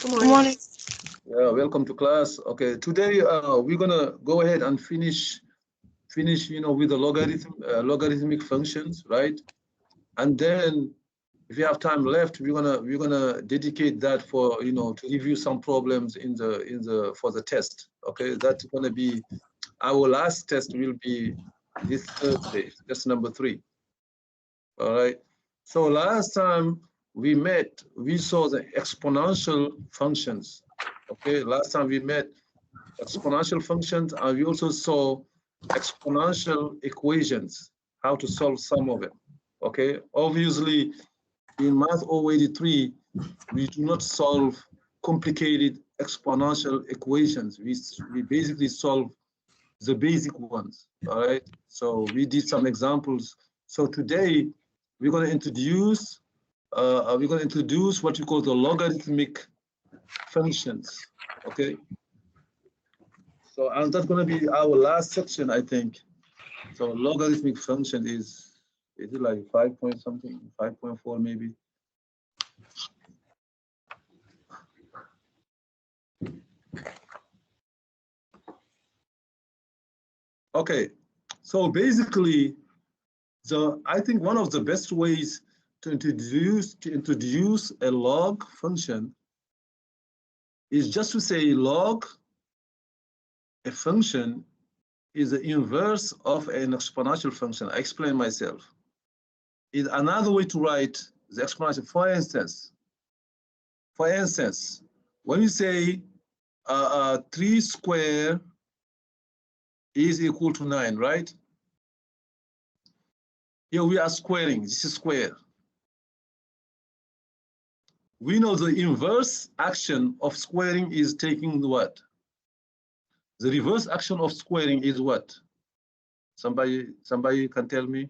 Good morning. Yeah, welcome to class. Okay, today we're gonna go ahead and finish, with the logarithmic functions, right? And then, if you have time left, we're gonna dedicate that for to review some problems in the for the test. Okay, that's gonna be our last test. Will be this Thursday, test number 3. All right. So last time we met, we saw the exponential functions. Okay, last time we met exponential functions, and we also saw exponential equations, how to solve some of them. Okay, obviously in Math 083, we do not solve complicated exponential equations. We basically solve the basic ones. All right, so we did some examples. So today we're going to introduce what we call the logarithmic functions. Okay, so and that's going to be our last section, I think. So logarithmic function is it like 5 point something, 5.4 maybe? Okay, so basically, I think one of the best ways to introduce a log function is just to say log a function is the inverse of an exponential function. I explain myself. Is another way to write the exponential. For instance, when you say 3 square is equal to 9, right? Here we are squaring. This is square. We know the inverse action of squaring is taking what? The reverse action of squaring is what? Somebody can tell me?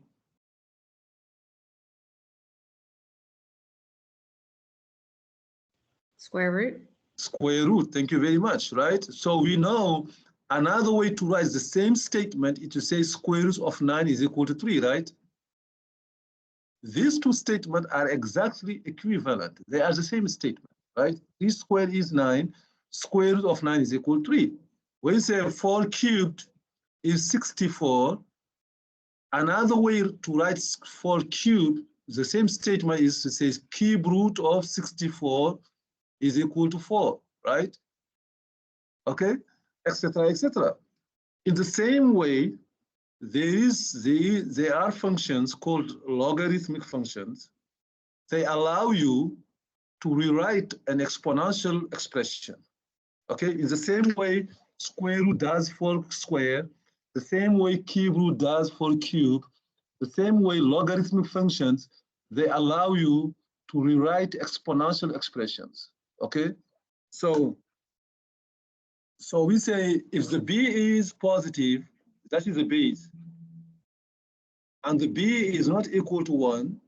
Square root. Square root, thank you very much, right? So we know another way to write the same statement is to say square root of 9 is equal to 3, right? These two statements are exactly equivalent. They are the same statement, right? 3 squared is 9, square root of 9 is equal to 3. When you say 4 cubed is 64, another way to write 4 cubed, the same statement is to say cube root of 64 is equal to 4, right? Okay, etc., etc. In the same way, there are functions called logarithmic functions. They allow you to rewrite an exponential expression. Okay, in the same way square root does for square, the same way cube root does for cube, the same way logarithmic functions, they allow you to rewrite exponential expressions. Okay, so we say if the b is positive, that is the base, and the b is not equal to 1,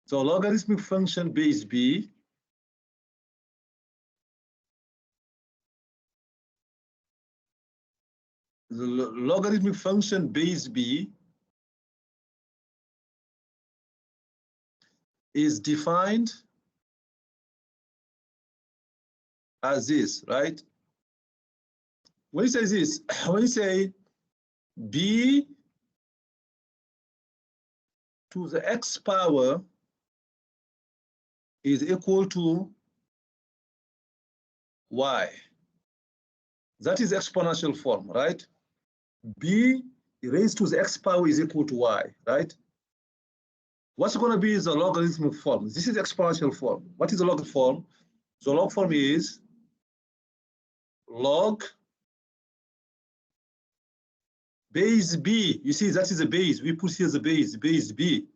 so logarithmic function base b the logarithmic function base b is defined as this, right? When you say this, when you say b to the x power is equal to y, that is exponential form, right? B raised to the x power is equal to y, right? What's going to be the logarithmic form? This is exponential form. What is the log form? The log form is log base b. You see, that is the base. We put here the base b.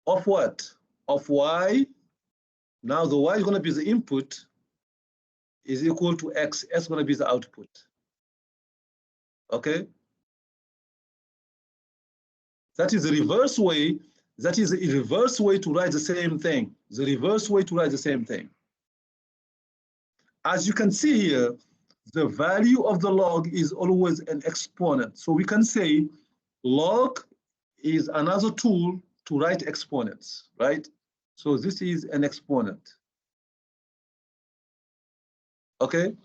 Of what? Of y. Now the y is going to be the input, is equal to x. X is going to be the output. Okay? That is the reverse way. That is a reverse way to write the same thing. The reverse way to write the same thing. As you can see here, the value of the log is always an exponent. So we can say log is another tool to write exponents, right? So this is an exponent. Okay,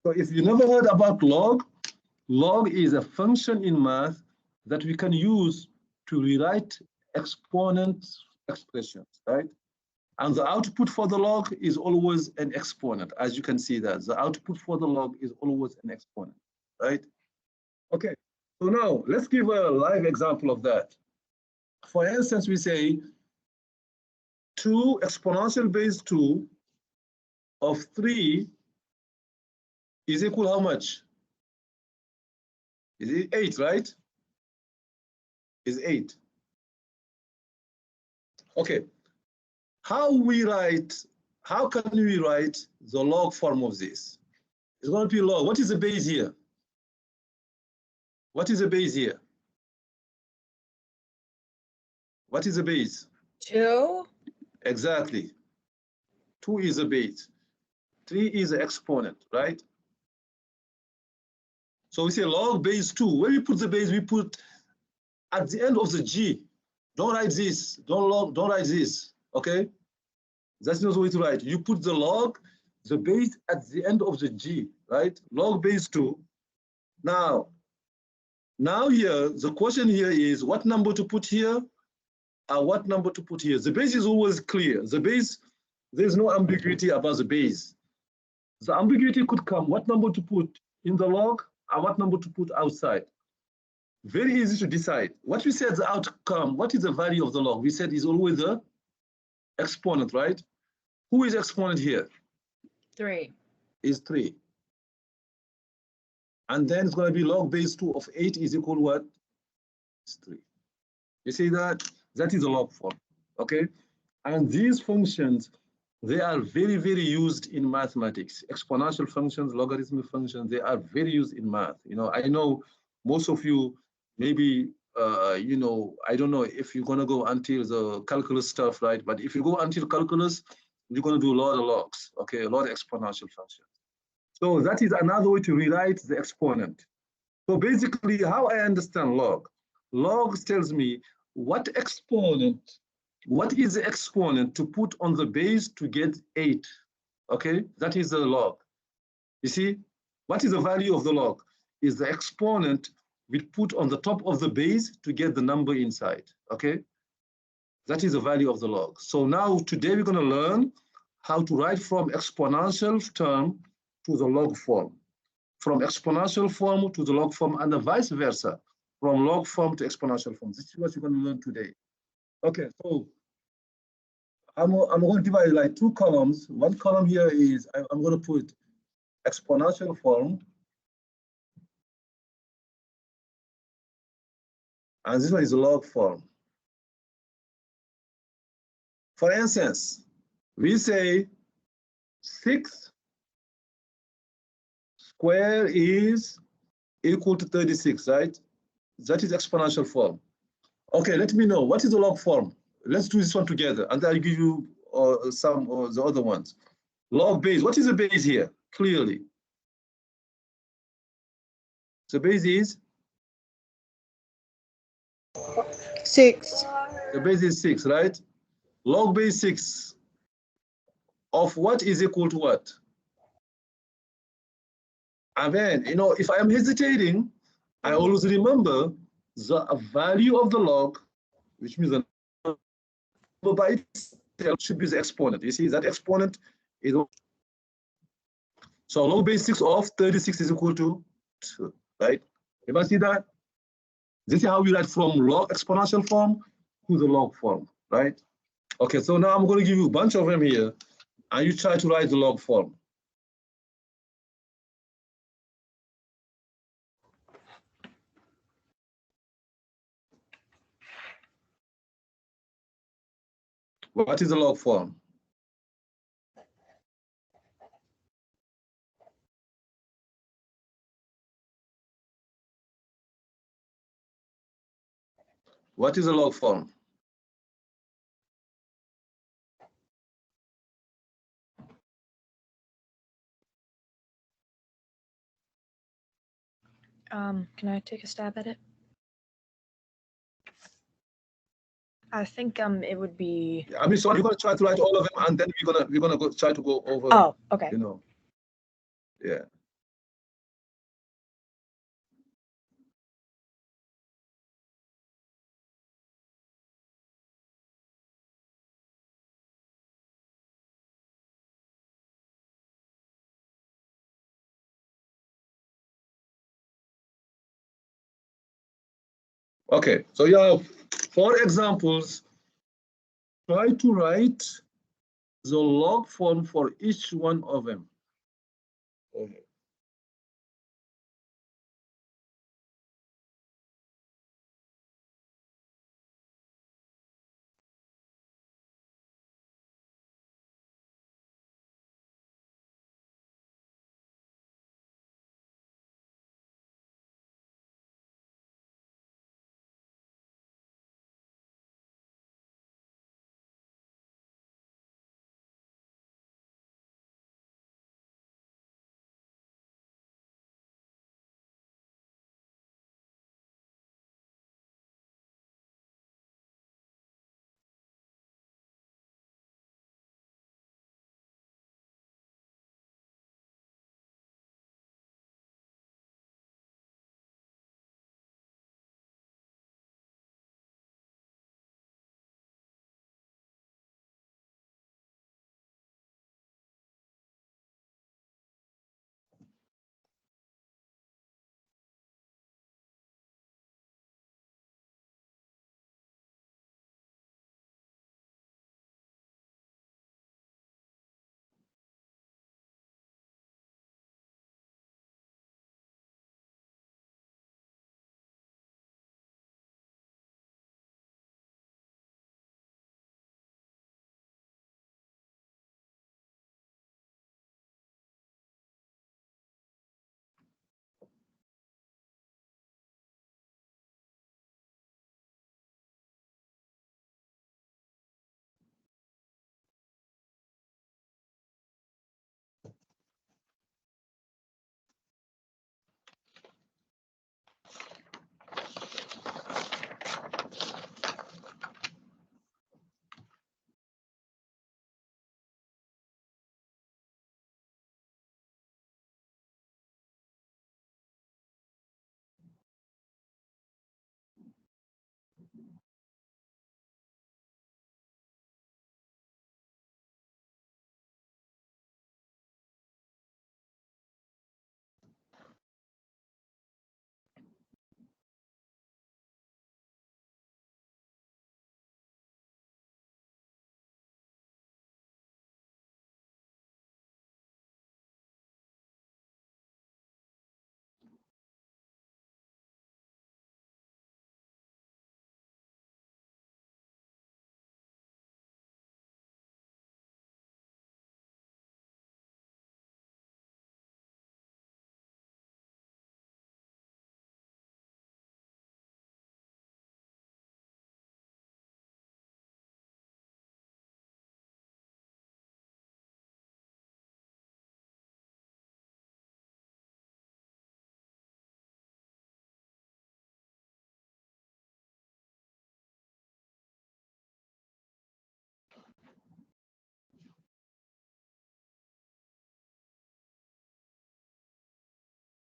so if you never heard about log, log is a function in math that we can use to rewrite exponent expressions, right? And the output for the log is always an exponent. As you can see that the output for the log is always an exponent, right? Okay, so now let's give a live example of that. For instance, we say 2 exponential base 2 of 3 is equal how much? Is it 8, right? Is 8. Okay, how can we write the log form of this? It's going to be log. What is the base here? What is the base here? What is the base? 2. Exactly. 2 is the base. 3 is the exponent, right? So we say log base 2. Where we put the base, we put at the end of the G. Don't write this. Don't write this. Okay? That's not the way to write. You put the log, the base at the end of the G, right? Log base 2. Now here, the question here is what number to put here and what number to put here. The base is always clear. The base, there's no ambiguity about the base. The ambiguity could come, what number to put in the log and what number to put outside. Very easy to decide. What we said the outcome, what is the value of the log? We said is always the exponent, right? Who is exponent here? 3. Is 3. And then it's going to be log base 2 of 8 is equal what? It's 3. You see that? That is a log form, okay? And these functions, they are very, very used in mathematics. Exponential functions, logarithmic functions, they are very used in math. You know, I know most of you, maybe, you know, I don't know if you're going to go until the calculus stuff, right? But if you go until calculus, you're going to do a lot of logs, okay? A lot of exponential functions. So that is another way to rewrite the exponent. So basically, how I understand log. Log tells me what is the exponent to put on the base to get 8, okay? That is the log. You see, what is the value of the log? Is the exponent we put on the top of the base to get the number inside, okay? That is the value of the log. So now today we're gonna learn how to write from exponential term to the log form, from exponential form to the log form, and the vice versa, from log form to exponential form. This is what you're going to learn today. Okay, so I'm going to divide like 2 columns. One column here is I'm going to put exponential form, and this one is log form. For instance, we say 6 square is equal to 36, right? That is exponential form. Okay, let me know, what is the log form? Let's do this one together, and I'll give you some of the other ones. Log base, what is the base here? Clearly. The base is? 6. The base is 6, right? Log base 6 of what is equal to what? And then, you know, if I am hesitating, I always remember the value of the log, which means the number by itself should be the exponent. You see, that exponent is, so log base 6 of 36 is equal to 2, right? You must see that? This is how we write from log exponential form to the log form, right? Okay, so now I'm going to give you a bunch of them here, and you try to write the log form. What is the log form? What is the log form? Can I take a stab at it? I think it would be. I mean, so you're gonna try to write all of them, and then we're gonna go try to go over. Oh, okay. You know. Yeah. Okay, so you have 4 examples. Try to write the log form for each one of them. Okay.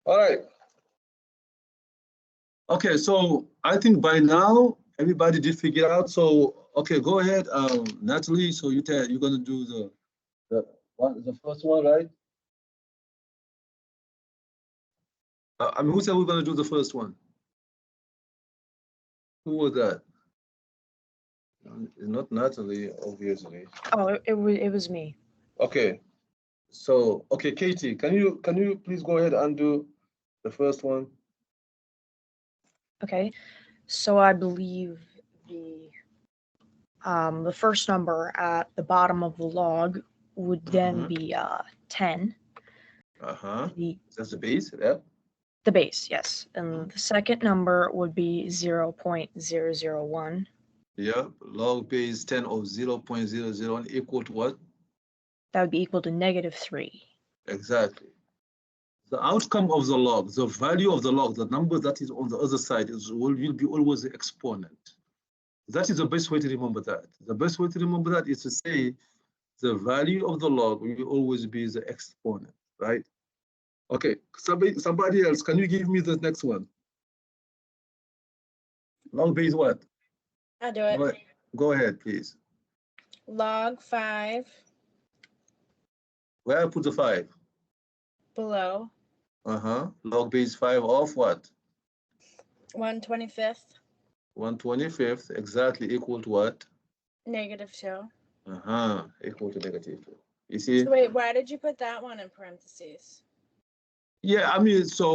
All right. Okay, so I think by now everybody did figure out. So okay, go ahead, Natalie. So you're gonna do the first one, right? I mean, who said we're gonna do the first one? Who was that? It's not Natalie, obviously. Oh, it was me. Okay, so okay, Katie, can you please go ahead and do the first one? Okay, so I believe the first number at the bottom of the log would then be 10. That's the base, yeah. The base, yes, and the second number would be 0.001. Yeah, log base 10 of 0.001 equal to what? That would be equal to -3. Exactly. The outcome of the log, the value of the log, the number that is on the other side will be always the exponent. That is the best way to remember that. The best way to remember that is to say the value of the log will always be the exponent, right? Okay, somebody else, can you give me the next one? Log base what? I'll do it. Go ahead, please. Log 5 Where I put the 5? below. Log base 5 of what? 1/25. 1/25 exactly equal to what? -2. Equal to -2. You see? So wait, why did you put that one in parentheses? Yeah, I mean, so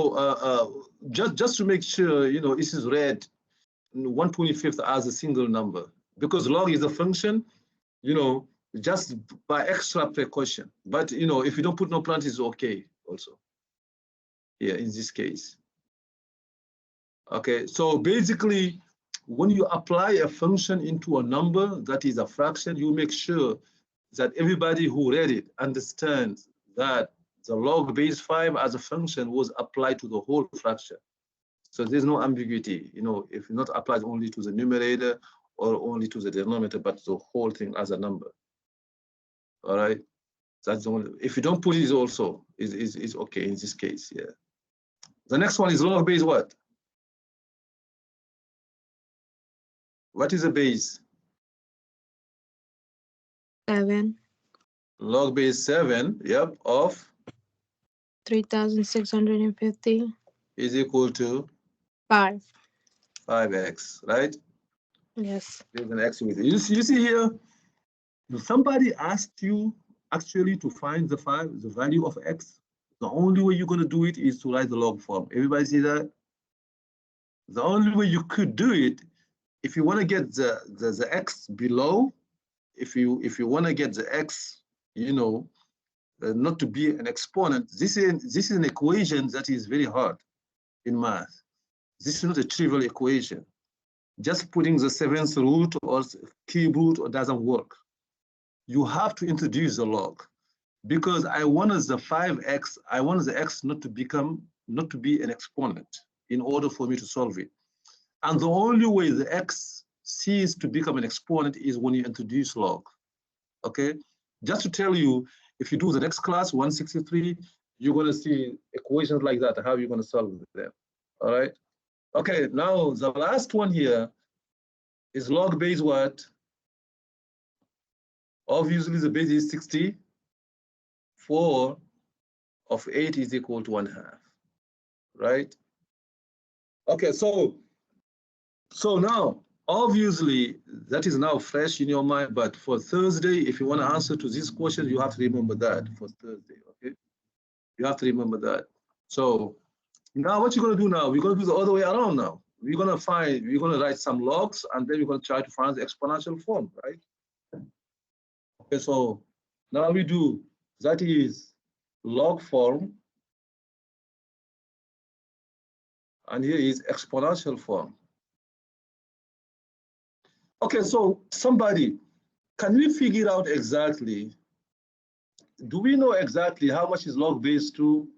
just to make sure, you know, this is read 1/25 as a single number, because log is a function, you know, just by extra precaution. But, you know, if you don't put no parentheses, okay also. Yeah, in this case. Okay, so basically, when you apply a function into a number that is a fraction, you make sure that everybody who read it understands that the log base 5 as a function was applied to the whole fraction. So there's no ambiguity, you know, if not applied only to the numerator or only to the denominator, but the whole thing as a number. All right, that's the only. If you don't put it also, is okay in this case. Yeah. The next one is log base what? What is a base? 7. Log base 7, yep, of 3,650. is equal to 5. 5x, right? Yes. There's an x with it. You see here, somebody asked you actually to find the value of x. The only way you're going to do it is to write the log form. Everybody see that? The only way you could do it, if you want to get the x below, if you want to get the x, you know, not to be an exponent, this is an equation that is very hard in math. This is not a trivial equation. Just putting the 7th root or cube root doesn't work. You have to introduce the log, because I wanted the 5x, I wanted the x not to be an exponent in order for me to solve it. And the only way the x ceases to become an exponent is when you introduce log. Okay, just to tell you, if you do the next class 163, you're going to see equations like that. How you're going to solve them. All right. Okay, now the last one here is log base what? Obviously the base is 60. 4 of 8 is equal to 1/2, right? Okay, so now obviously that is now fresh in your mind, but for Thursday, if you want to answer to this question, you have to remember that for Thursday, okay? You have to remember that. So now what you're going to do now, we're going to do the other way around now. We're going to write some logs, and then we're going to try to find the exponential form, right? Okay, so now we do, that is log form, and here is exponential form. Okay, so somebody, can we figure out exactly, do we know exactly how much is log base 2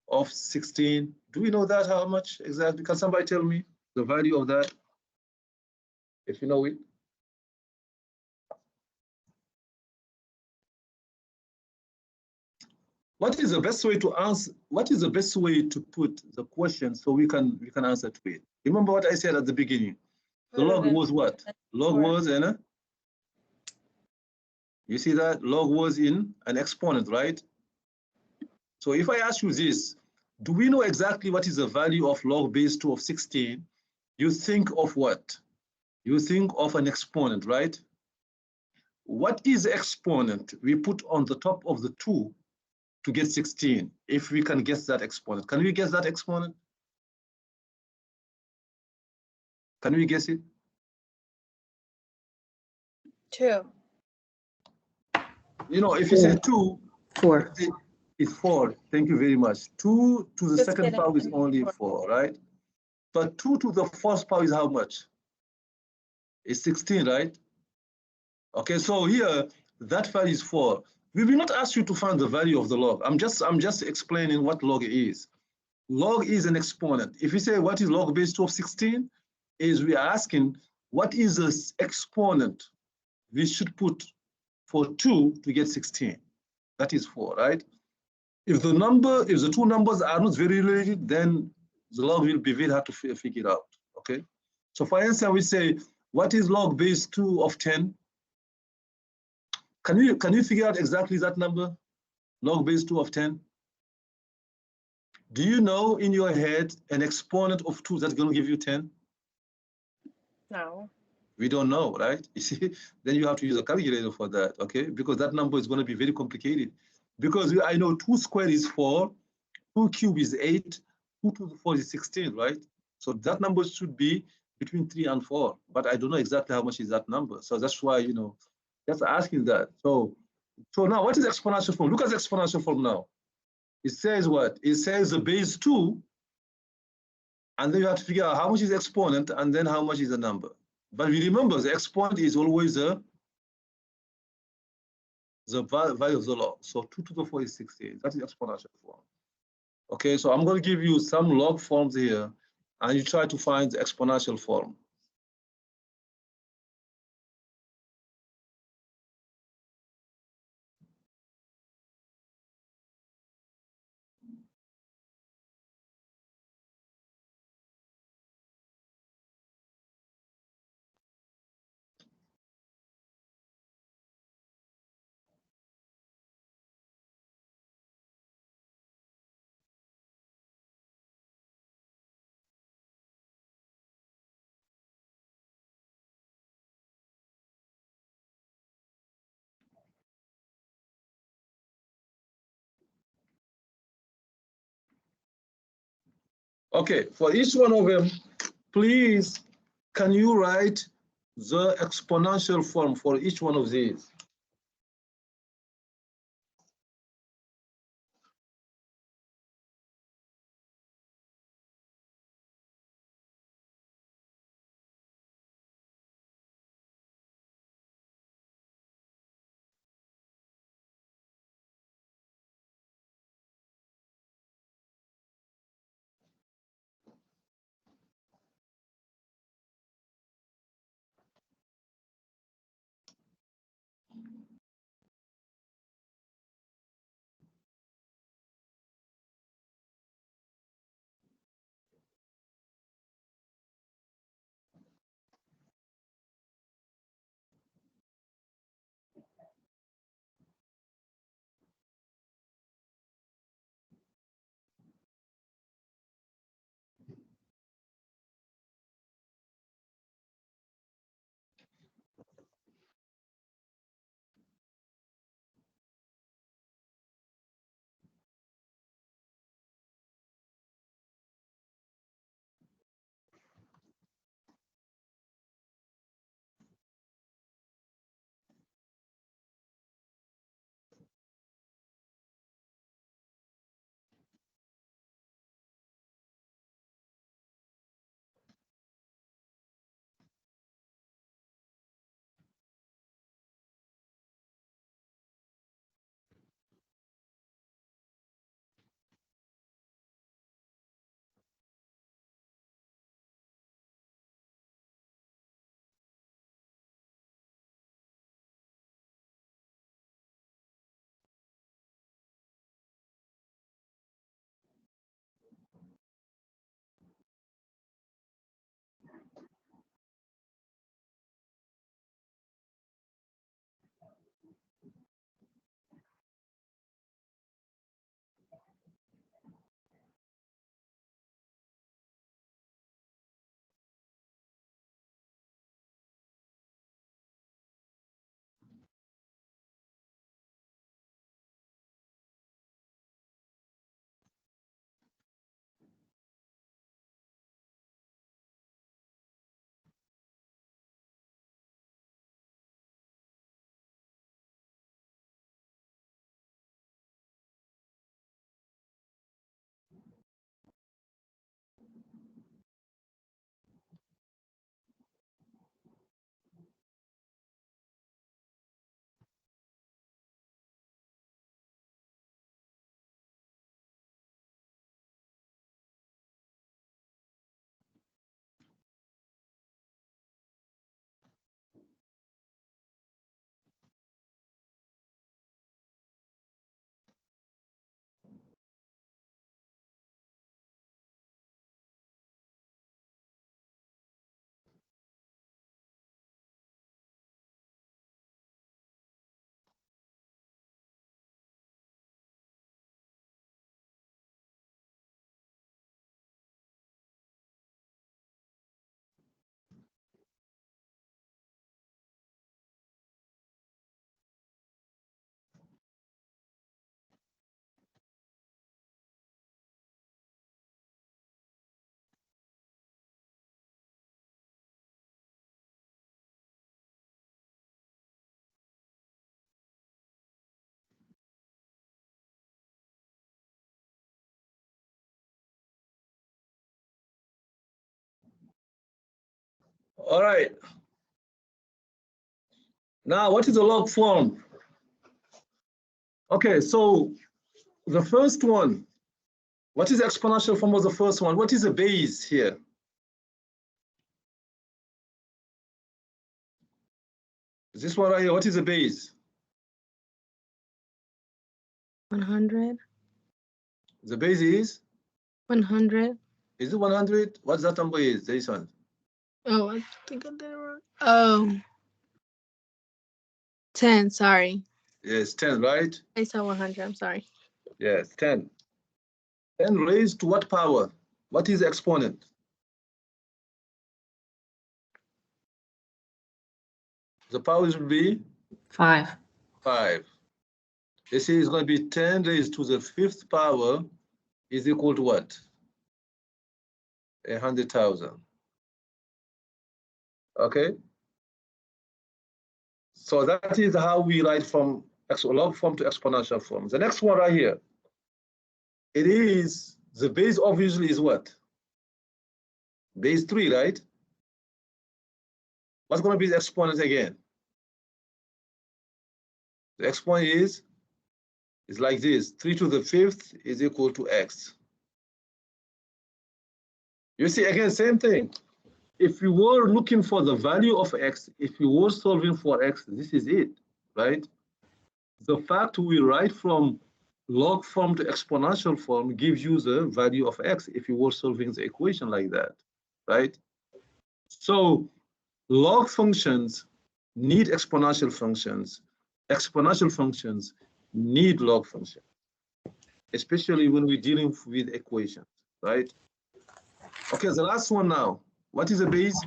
of 16? Do we know that, how much exactly? Can somebody tell me the value of that, if you know it? What is the best way to answer? What is the best way to put the question so we can answer to it? Remember what I said at the beginning? The log was what? Log was in you see that? Log was in an exponent, right? So if I ask you this, do we know exactly what is the value of log base 2 of 16? You think of what? You think of an exponent, right? What is the exponent we put on the top of the 2 to get 16, if we can guess that exponent? Can we guess that exponent? Can we guess it? 2. You know, if you say 2, 4. it's 4. Thank you very much. 2 to the Just second kidding. power is only 4, right? But 2 to the first power is how much? It's 16, right? Okay, so here, that value is 4. We will not ask you to find the value of the log. I'm just explaining what log is. Log is an exponent. If you say what is log base 2 of 16, is we are asking what is the exponent we should put for 2 to get 16. That is 4, right? If the two numbers are not very related, then the log will be very hard to figure out, okay? So for instance, we say, what is log base 2 of 10? Can you figure out exactly that number? Log base 2 of 10? Do you know in your head an exponent of 2 that's going to give you 10? No. We don't know, right? You see, then you have to use a calculator for that, okay? Because that number is going to be very complicated. Because I know 2 squared is 4, 2 cubed is 8, 2 to the 4 is 16, right? So that number should be between 3 and 4, but I don't know exactly how much is that number. So that's why, you know, just asking that. So now what is exponential form? Look at the exponential form now. It says what? It says the base 2, and then you have to figure out how much is the exponent and then how much is the number. But we remember the exponent is always the value of the log. So 2 to the 4 is 16. That is exponential form. Okay, so I'm going to give you some log forms here, and you try to find the exponential form. Okay, for each one of them, please, can you write the exponential form for each one of these? All right. Now, what is the log form? Okay, so the first one, what is the exponential form of the first one? What is the base here? This one right here, what is the base? 100. The base is? 100. Is it 100? What's that number is? This one. Oh, I think I did it wrong. Oh. 10, sorry. Yes, 10, right? I said 100, I'm sorry. Yes, 10. 10 raised to what power? What is the exponent? The power will be? 5. 5. This is going to be 10 raised to the 5th power is equal to what? 100,000. Okay? So that is how we write from log form to exponential form. The next one right here, it is, the base obviously is what? Base 3, right? What's going to be the exponent again? The exponent is like this. 3 to the 5th is equal to x. You see, again, same thing. If you were looking for the value of x, if you were solving for x, this is it, right? The fact we write from log form to exponential form gives you the value of x if you were solving the equation like that, right? So log functions need exponential functions. Exponential functions need log functions, especially when we're dealing with equations, right? Okay, the last one now. What is the base?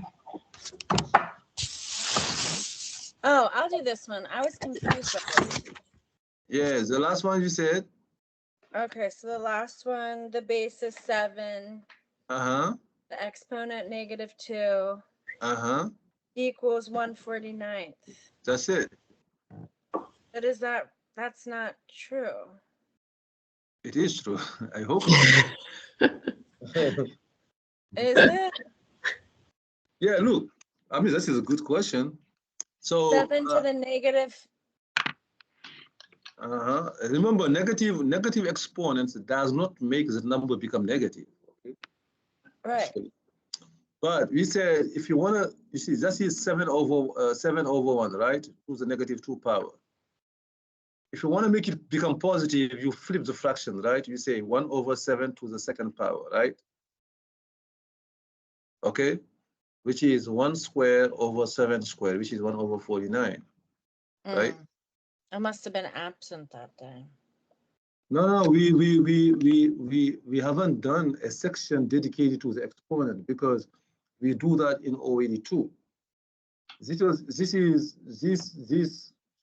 Oh, I'll do this one. I was confused with it. Yes, the last one you said. Okay, so the last one, the base is 7. Uh-huh. The exponent -2 Uh-huh. equals 1/49. That's it. But that's not true. It is true. I hope. Is it? Yeah, look, I mean, this is a good question. So 7 to the negative. remember, negative exponents does not make the number become negative. Okay? Right. Actually. But we said if you want to, you see, that is 7 over 1, right? To the -2 power. If you want to make it become positive, you flip the fraction, right? You say 1 over 7 to the 2nd power, right? Okay, which is 1 square over 7 square, which is 1 over 49, right? I must have been absent that day. No, we haven't done a section dedicated to the exponent because we do that in 082. This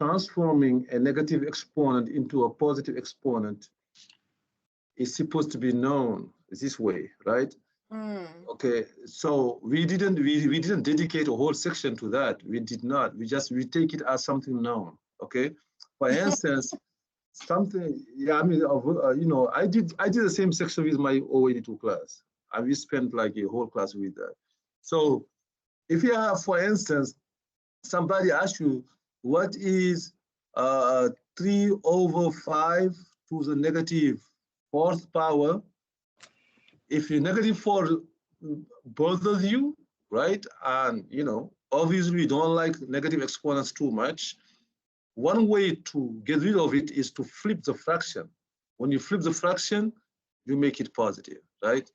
transforming a negative exponent into a positive exponent is supposed to be known this way, right? Okay, so we didn't dedicate a whole section to that. We did not. We take it as something known. Okay, for instance, something. Yeah, I mean, you know, I did the same section with my 082 class. And we spent like a whole class with that. So if you have, for instance, somebody asks you what is 3 over 5 to the -4th power. If you -4 bothers you, right? And you know, obviously we don't like negative exponents too much. One way to get rid of it is to flip the fraction. When you flip the fraction, you make it positive, right?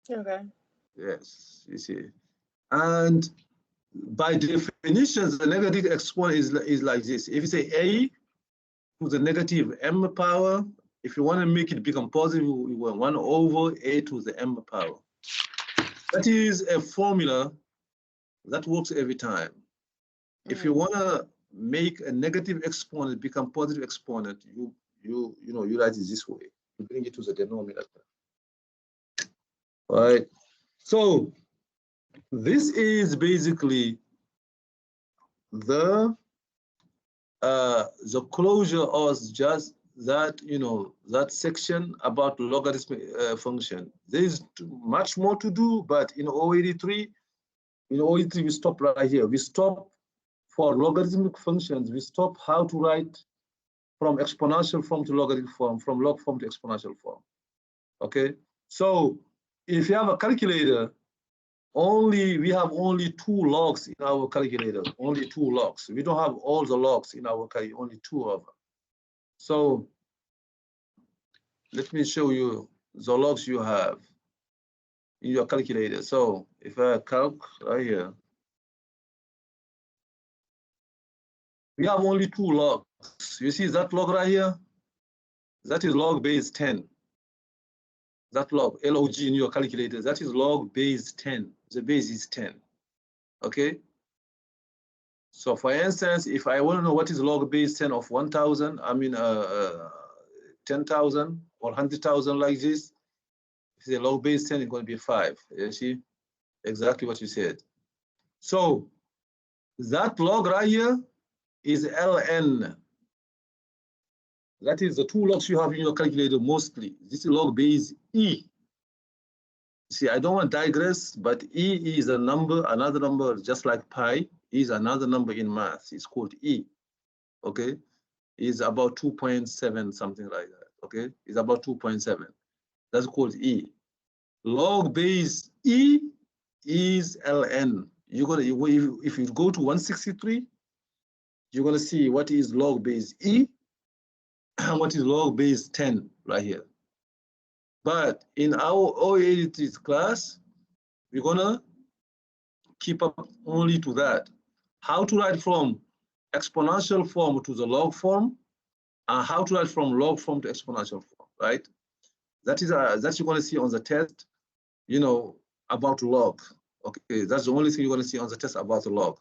Okay. Yes, you see. And by definition, the negative exponent is like this. If you say a to the -m power, if you want to make it become positive, we want 1 over a to the m power. That is a formula that works every time. If you want to make a negative exponent become positive exponent, you write it this way. You bring it to the denominator. All right. So this is basically the closure of just that section about logarithmic function. There is much more to do, but in O83, we stop right here. We stop for logarithmic functions. We stop how to write from exponential form to logarithmic form, from log form to exponential form. Okay, so if you have a calculator, we have only 2 logs in our calculator, only 2 logs. We don't have all the logs in our calculator, only 2 of them. So let me show you the logs you have in your calculator. So if I calc right here, we have only 2 logs. You see that log right here? That is log base 10. That log, log in your calculator, that is log base 10. The base is 10. Okay? So for instance, if I want to know what is log base 10 of 1,000, I mean 10,000 or 100,000 like this, if the log base 10 is going to be 5. You see? Exactly what you said. So that log right here is ln. That is the 2 logs you have in your calculator mostly. This is log base e. See, I don't want to digress, but e is a number, another number, just like pi is another number in math. It's called e. Okay, it's about 2.7, something like that. Okay, it's about 2.7. That's called e. Log base e is ln. If you go to 163, you're gonna see what is log base e and what is log base 10 right here. But in our O83 class, we're gonna keep up only to that. How to write from exponential form to the log form, and how to write from log form to exponential form, right? That you're gonna see on the test, about log. Okay, that's the only thing you're gonna see on the test about the log.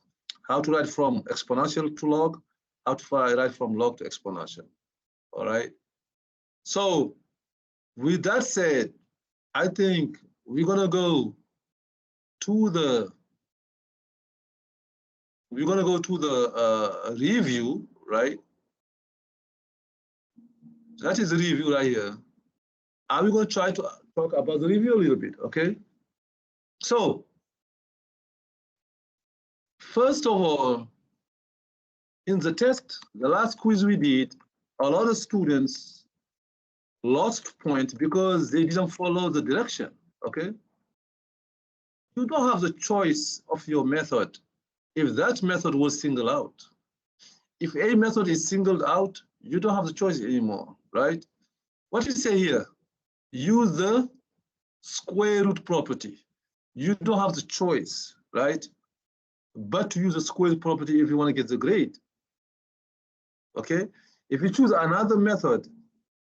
How to write from exponential to log, how to write from log to exponential, all right? So with that said, I think we're gonna go to the review, right? That is the review right here. And we're gonna try to talk about the review a little bit, okay? So first of all, in the test, the last quiz we did, a lot of students lost points because they didn't follow the direction, okay? You don't have the choice of your method if that method was singled out. If a method is singled out, you don't have the choice anymore, right? What do you say here? Use the square root property. You don't have the choice, right? But to use the square root property if you want to get the grade. Okay? If you choose another method,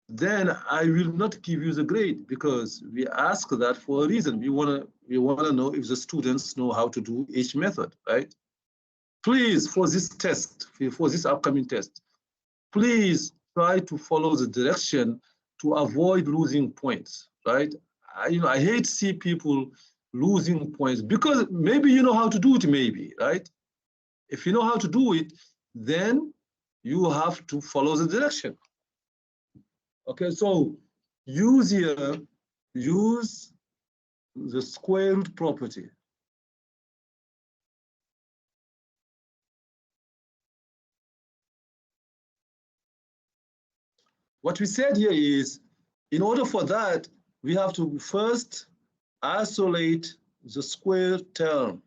then I will not give you the grade because we ask that for a reason. We wanna know if the students know how to do each method, right? Please, for this test, for this upcoming test, please try to follow the direction to avoid losing points, right? I hate to see people losing points because maybe you know how to do it, maybe, right? If you know how to do it, then you have to follow the direction. Okay, so use the square root property. What we said here is, in order for that, we have to first isolate the square term.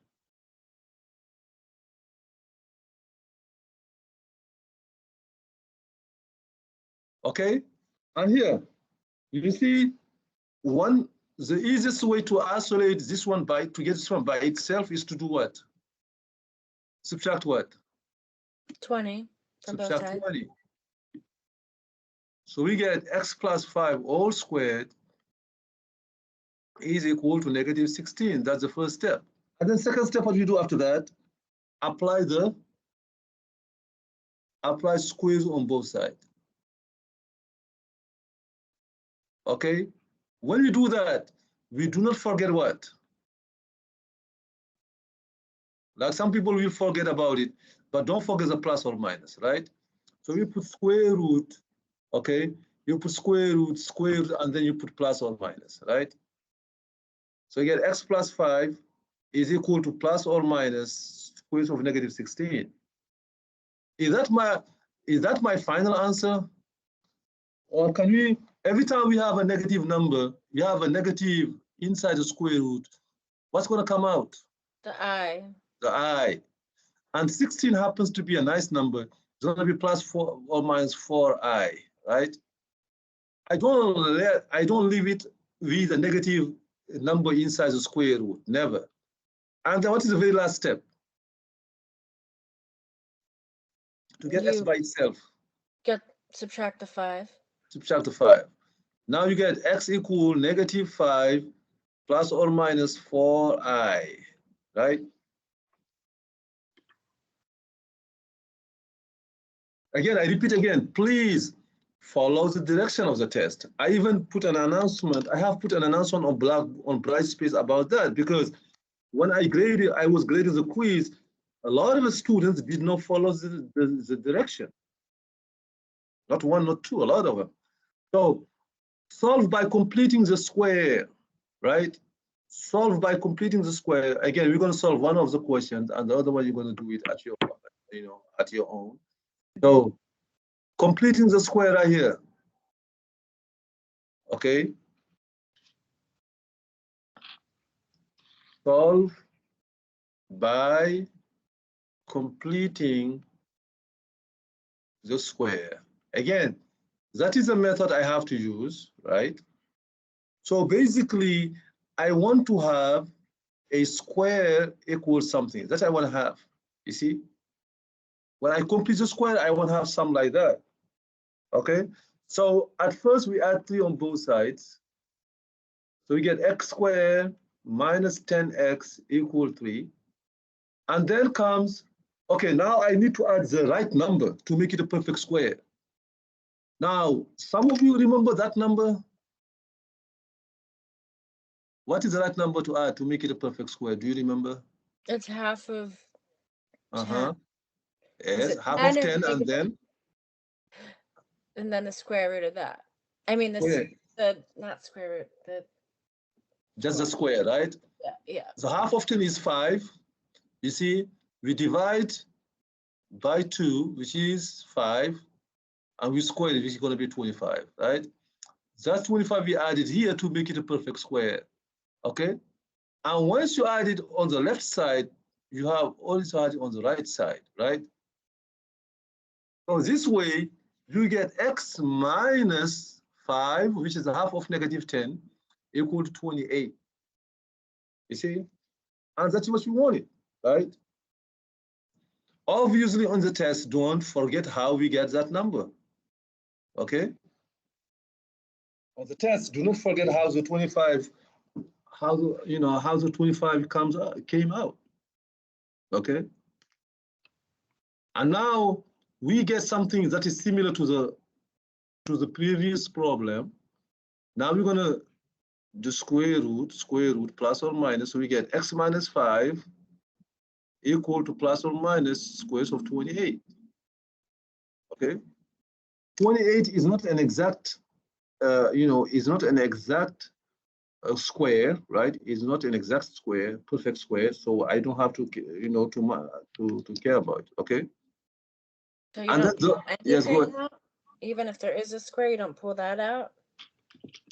Okay, and here, you see, the easiest way to isolate this one to get this one by itself is to do what? Subtract what? 20 from both Subtract sides. 20. So we get x plus 5 all squared is equal to negative 16. That's the first step. And then second step, what you do after that, apply squares on both sides. Okay? When we do that, we do not forget what? Like some people will forget about it, but don't forget the plus or minus, right? So we put square root okay? You put square root, and then you put plus or minus, right? So you get x plus 5 is equal to plus or minus square root of negative 16. Is that my final answer? Or can we, every time we have a negative number, we have a negative inside the square root, what's going to come out? The I. The I. And 16 happens to be a nice number. It's going to be plus 4 or minus 4i, right? I don't leave it with a negative number inside the square root, never. And then what is the very last step? To get x by itself. Subtract the 5. Subtract the 5. Now you get x equal negative 5 plus or minus 4i, right? Again, I repeat again, please follow the direction of the test. I even put an announcement. I have put an announcement on Brightspace about that, because when I was grading the quiz, a lot of the students did not follow the direction. Not one, not two, a lot of them. So solve by completing the square, right? Solve by completing the square. Again, we're going to solve one of the questions, and the other one you're going to do it at your, at your own. So completing the square right here. Okay. Solve by completing the square. Again, that is a method I have to use, right? So basically, I want to have a square equals something. That's what I want to have, you see? When I complete the square, I want to have something like that, okay? So at first, we add 3 on both sides. So we get x squared minus 10x equal 3. And then comes, okay, now I need to add the right number to make it a perfect square. Now, some of you remember that number? What is the right number to add to make it a perfect square? Do you remember? It's half of 10. Is Yes, it half 10 of or 10, and negative? then? And then the square root of that. I mean, not square root, Just the square, right? yeah. So half of 10 is 5. You see, we divide by 2, which is 5, and we square it, which is going to be 25, right? That's 25 we added here to make it a perfect square, okay? And once you add it on the left side, you have also added on the right side, right? So this way, you get x minus 5, which is a half of negative 10, equal to 28. You see? And that's what we wanted, right? Obviously, on the test, don't forget how we get that number, okay? On the test, do not forget how the 25, how the 25 came out, okay? And now we get something that is similar to the previous problem. Now we're gonna do square root plus or minus, so we get x minus 5 equal to plus or minus square root of 28. Okay, 28 is not an exact, is not an exact square, right? It's not an exact square, perfect square. So I don't have to, to care about it. Okay. So you And don't yes, go ahead. out? Even if there is a square, you don't pull that out?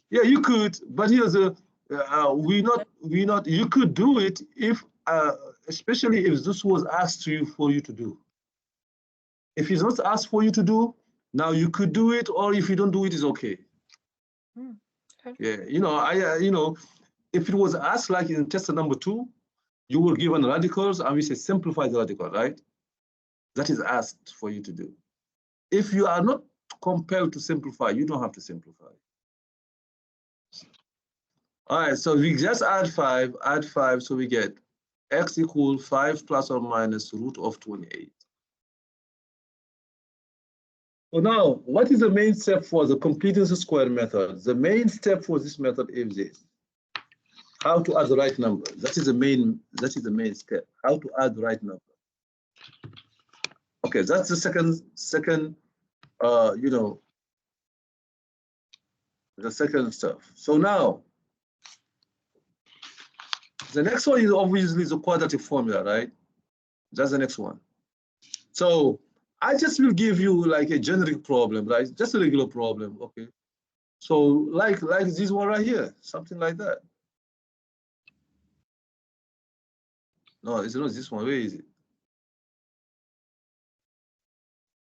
Yeah, you could, but here's a, you could do it if, especially if this was asked for you to do. If it's not asked for you to do, now you could do it, or if you don't do it, it's okay. Okay. Yeah, if it was asked like in test number 2, you were given radicals and we say simplify the radical, right? That is asked for you to do. If you are not compelled to simplify, you don't have to simplify. All right, so we just add 5, so we get x equal 5 plus or minus root of 28. So now, what is the main step for the completing the square method? The main step for this method is this: how to add the right number. That is the main step. How to add the right number. Okay, that's the second the second stuff. So now, the next one is obviously the quadratic formula, right? That's the next one. So I just will give you like a generic problem, right? Just a regular problem, okay? So like this one right here, something like that. No, it's not this one. Where is it?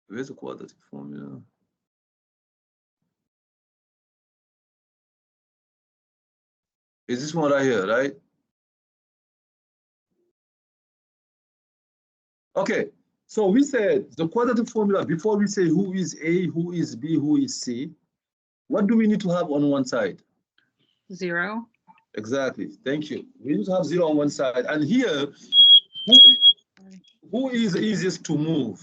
Where's the quadratic formula? Is this one right here, right? Okay, so we said the quadratic formula before we say who is A, who is B, who is C. What do we need to have on one side? 0. Exactly, thank you. We need to have 0 on one side. And here, who is easiest to move?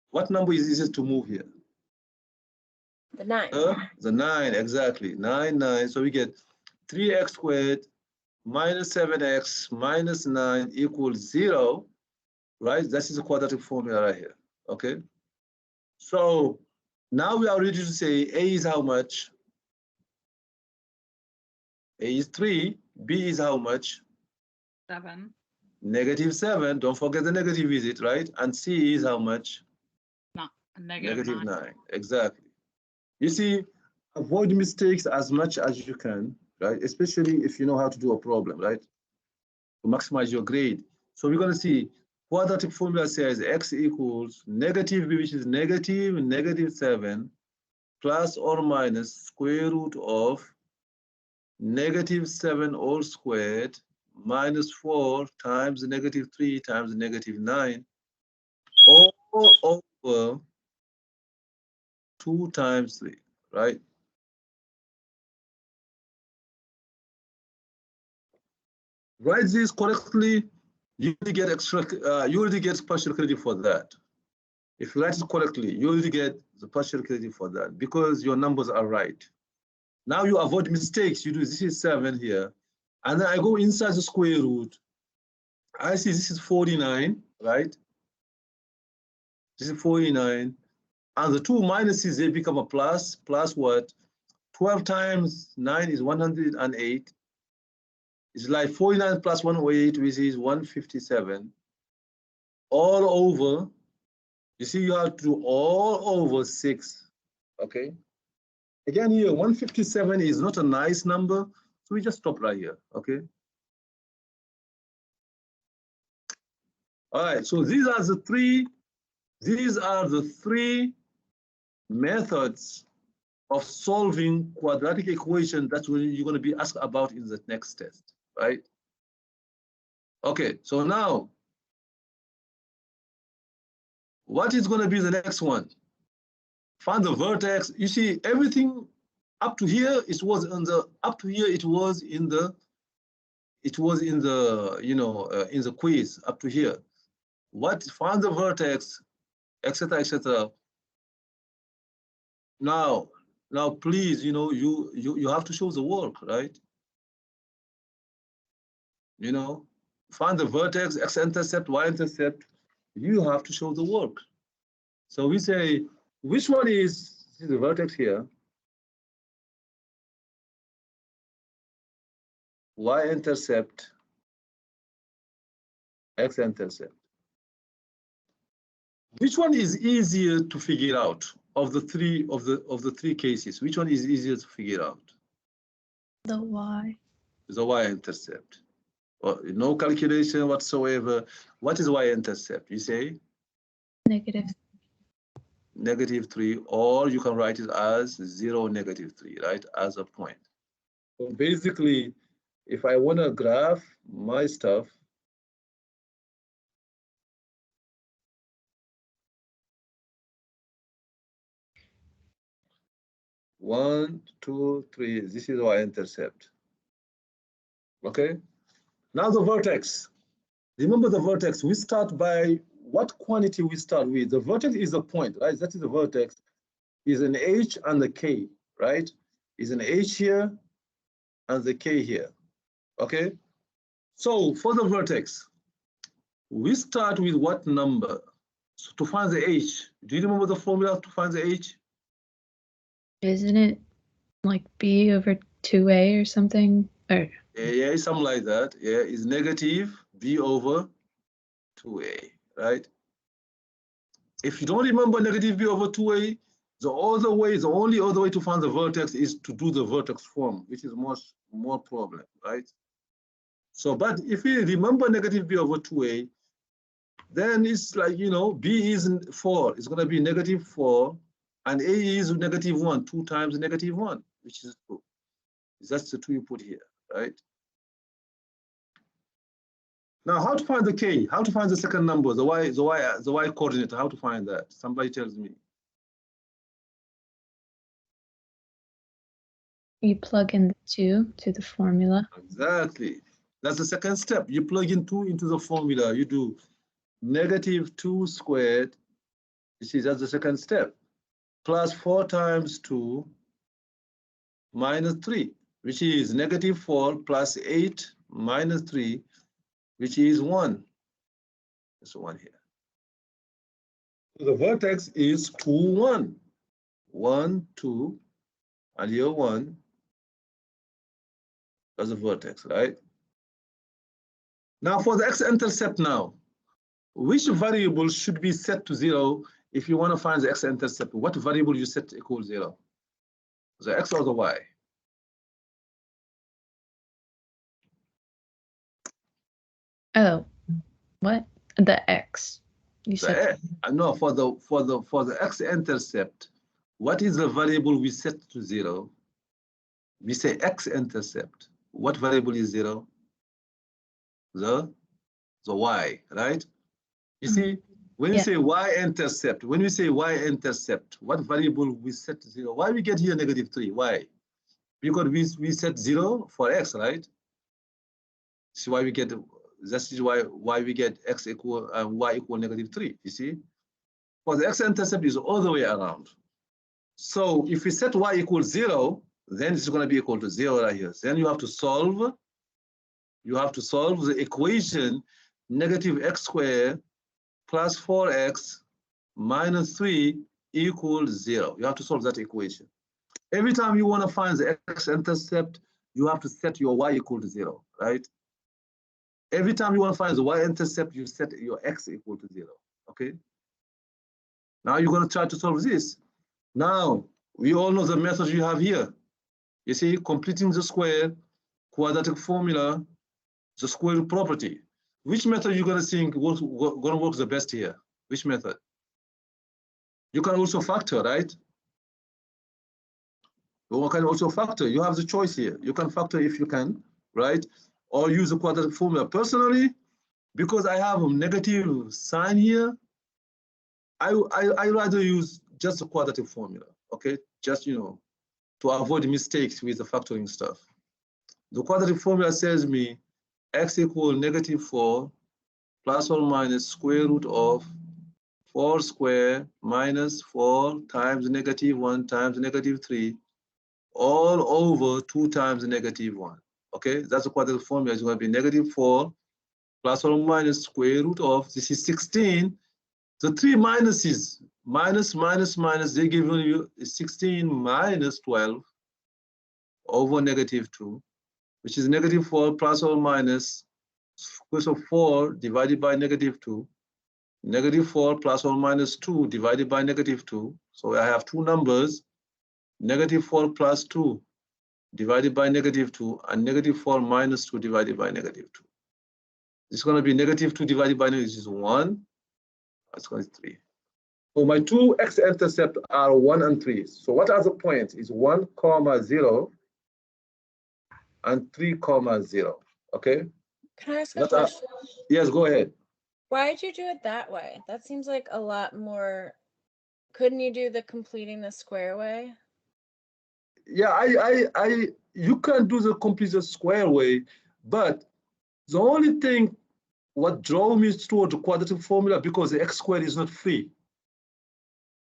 What number is easiest to move here? The 9. The 9, exactly. 9, 9. So we get 3x squared minus 7x minus 9 equals 0, right? That is the quadratic formula right here, okay? So now we are ready to say A is how much? A is 3, B is how much? 7. Negative 7, don't forget the negative is it, right? And C is how much? Not negative 9. Exactly. You see, avoid mistakes as much as you can, right? Especially if you know how to do a problem, right? To maximize your grade. So we're gonna see quadratic formula says x equals negative b, which is negative 7, plus or minus square root of negative 7 all squared minus 4 times negative 3 times negative 9 all over 2 times 3, right? Write this correctly, you already get you already get partial credit for that. If you write it correctly, you already get the partial credit for that because your numbers are right. Now you avoid mistakes. You do this is 7 here, and then I go inside the square root. I see this is 49, right? This is 49, and the 2 minuses, they become a plus. Plus what? 12 times 9 is 108. It's like 49 plus 108, which is 157. All over, you see, you have to do all over 6, okay? Again here, 157 is not a nice number, so we just stop right here, okay? All right, so these are the three methods of solving quadratic equation that you're going to be asked about in the next test, right? Okay, so now, what is going to be the next one? Find the vertex. You see, everything up to here, it was in the you know, in the quiz up to here. What? Find the vertex, etc., etc. Now, please, you know, you have to show the work, right? You know, find the vertex, x-intercept, y-intercept. You have to show the work. So we say, which one is the vertex here? Y-intercept, x-intercept. Which one is easier to figure out of the three cases? Which one is easier to figure out? The Y. The y-intercept. Well, no calculation whatsoever. What is y-intercept? You say Negative. -3, or you can write it as 0, -3, right? As a point. So basically, if I want to graph my stuff, one, two, three, this is y-intercept. Okay. Now the vertex. Remember the vertex, we start by what quantity we start with. The vertex is a point, right? That is the vertex, is an H and the K, right? Is an H here and the K here, okay? So for the vertex, we start with what number? So to find the H, do you remember the formula to find the H? Isn't it Like b over 2a or something? Or Yeah, something like that. Yeah, is negative b over 2a, right? If you don't remember negative b over 2a, the only other way to find the vertex is to do the vertex form, which is more problem, right? So, but if you remember negative b over 2a, then it's like, you know, b is 4. It's going to be negative 4, and a is negative 1, 2 times negative 1, which is 2. That's the 2 you put here, right? Now, how to find the k? How to find the second number, the y coordinate? How to find that? Somebody tells me. you plug in the 2 to the formula. Exactly. That's the second step. You plug in 2 into the formula. You do negative 2 squared. You see, that's the second step. Plus 4 times 2 minus 3, which is negative 4 plus 8 minus 3, which is 1. There's 1 here. So the vertex is 2, 1. 1, 2, and here 1. That's the vertex, right? Now for the x-intercept now, which variable should be set to 0 if you want to find the x-intercept? What variable you set equal 0? The x or the y? Oh, what? The x. You said No, for the x-intercept, what is the variable we set to 0? We say x-intercept. What variable is 0? The y, right? You see, when you say y-intercept, when we say y-intercept, what variable we set to 0? Why we get here negative 3? Why? Because we set 0 for x, right? See why we get, that is why we get x equal and y equal negative 3, you see? For the x-intercept is all the way around. So if we set y equals 0, then it's going to be equal to 0 right here. Then you have to solve the equation negative x squared plus 4x minus 3 equals 0. You have to solve that equation. Every time you want to find the x-intercept, you have to set your y equal to 0, right? Every time you want to find the y-intercept, you set your x equal to 0, okay? Now you're going to try to solve this. Now, we all know the method you have here. You see, completing the square, quadratic formula, the square root property. Which method you're going to think going to work the best here? Which method? You can also factor, right? You can also factor. You have the choice here. You can factor if you can, right? Or use a quadratic formula. Personally, because I have a negative sign here, I rather use just a quadratic formula, okay? Just, you know, to avoid mistakes with the factoring stuff. The quadratic formula says me x equal negative 4 plus or minus square root of 4 squared minus 4 times negative 1 times negative 3 all over 2 times negative 1. Okay, that's the quadratic formula. It's going to be negative 4 plus or minus square root of, this is 16. The 3 minuses, minus, they give you 16 minus 12 over negative 2, which is negative 4 plus or minus square of 4 divided by negative 2, negative 4 plus or minus 2 divided by negative 2. So I have two numbers, negative 4 plus 2 divided by negative 2 and negative 4 minus 2 divided by negative 2. It's going to be negative 2 divided by negative is 1. That's going to be 3. So my two x-intercept are 1 and 3. So what are the points? Is 1, 0 and 3, 0. Okay? Can I ask a question? Yes, go ahead. Why'd you do it that way? That seems like a lot more. Couldn't you do the completing the square way? Yeah, you can do the complete square way, but the only thing what drove me toward the quadratic formula, because the x squared is not free.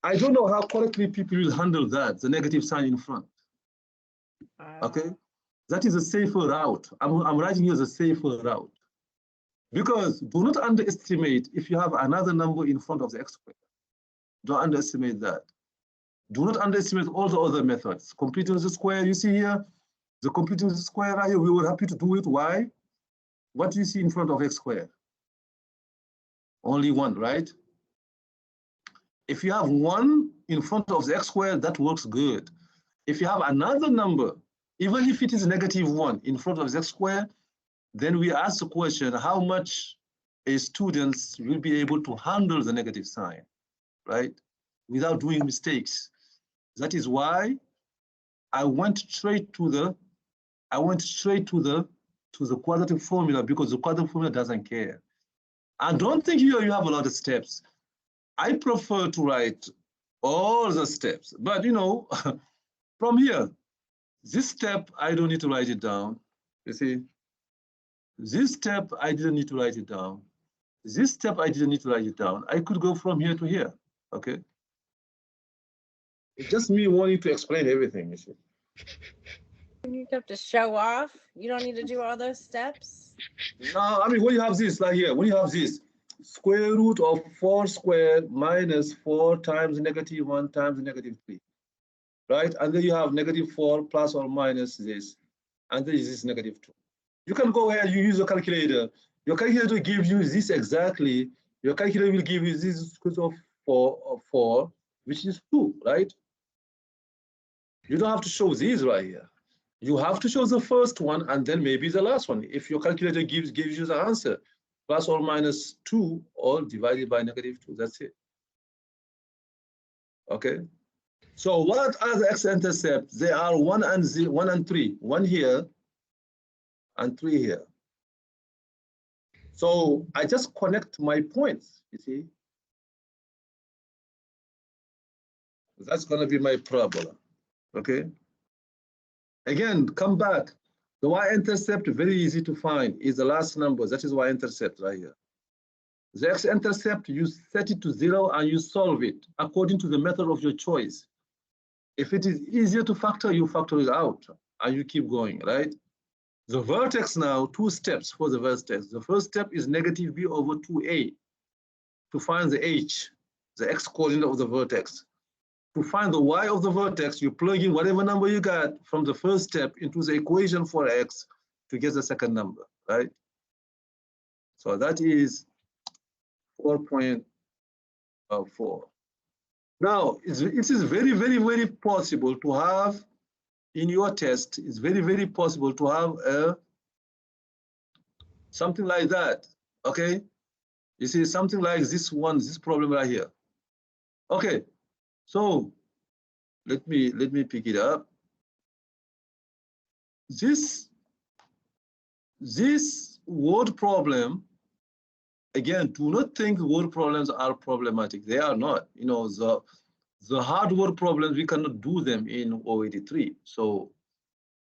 I don't know how correctly people will handle that, the negative sign in front. Okay, that is a safer route. I'm writing here the safer route. Because do not underestimate if you have another number in front of the x squared. Don't underestimate that. Do not underestimate all the other methods. Completing the square, you see here, the completing the square right here, we were happy to do it. Why? What do you see in front of x squared? Only 1, right? If you have 1 in front of the x squared, that works good. If you have another number, even if it is -1 in front of the x squared, then we ask the question, how much a student will be able to handle the negative sign, right? Without doing mistakes. That is why I went straight to the quadratic formula, because the quadratic formula doesn't care. I don't think here you have a lot of steps. I prefer to write all the steps, but you know, from here, this step, I don't need to write it down. You see, this step, I didn't need to write it down. This step, I didn't need to write it down. I could go from here to here, okay? It's just me wanting to explain everything, you see. You have to show off. You don't need to do all those steps. No, I mean, when you have this, like here, when you have this, square root of 4 squared minus 4 times -1 times -3, right? And then you have -4 plus or minus this, and then this is -2. You can go ahead, you use your calculator. Your calculator gives you this exactly. Your calculator will give you this square root of 4, which is 2, right? You don't have to show these right here. You have to show the first one and then maybe the last one. If your calculator gives you the answer, plus or minus 2 or divided by -2, that's it. Okay. So what are the x-intercepts? They are 1 and 3. 1 here and 3 here. So I just connect my points, you see. That's going to be my parabola, okay? Again, come back. The y-intercept, very easy to find, is the last number. That is y-intercept right here. The x-intercept, you set it to 0 and you solve it according to the method of your choice. If it is easier to factor, you factor it out and you keep going, right? The vertex now, 2 steps for the vertex. The first step is -b over 2a to find the h, the x coordinate of the vertex. To find the y of the vertex, you plug in whatever number you got from the first step into the equation for x to get the second number, right? So that is 4.4. Now, it is very, very, very possible to have in your test, it's very, very possible to have something like that, okay? You see, something like this one, this problem right here. Okay, so let me pick it up. This word problem, again, do not think word problems are problematic. They are not. You know, the hard word problems, we cannot do them in O83. So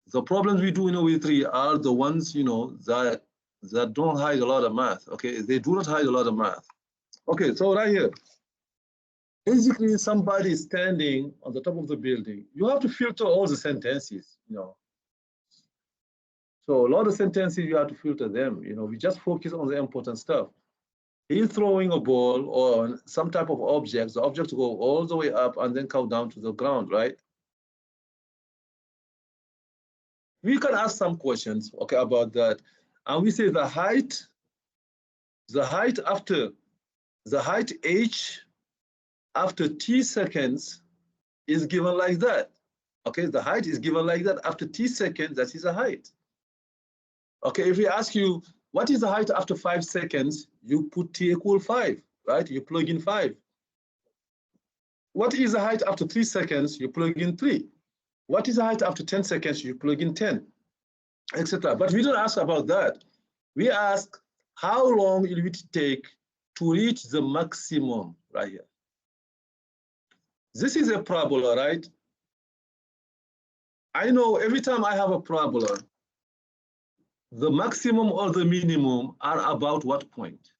the problems we do in O83 are the ones, you know, that don't hide a lot of math. Okay, they do not hide a lot of math. Okay, so right here, basically somebody is standing on the top of the building. You have to filter all the sentences, you know. So a lot of sentences, you have to filter them. You know, we just focus on the important stuff. He's throwing a ball or some type of object. The object will go all the way up and then come down to the ground, right? We can ask some questions, okay, about that. And we say the height h after t seconds is given like that. Okay, the height is given like that. After t seconds, that is the height. Okay, if we ask you, what is the height after 5 seconds? You put t equal 5, right? You plug in 5. What is the height after 3 seconds? You plug in 3. What is the height after 10 seconds? You plug in 10, etc. But we don't ask about that. We ask, how long will it take to reach the maximum right here? This is a parabola, right? I know every time I have a parabola, the maximum or the minimum are about what point?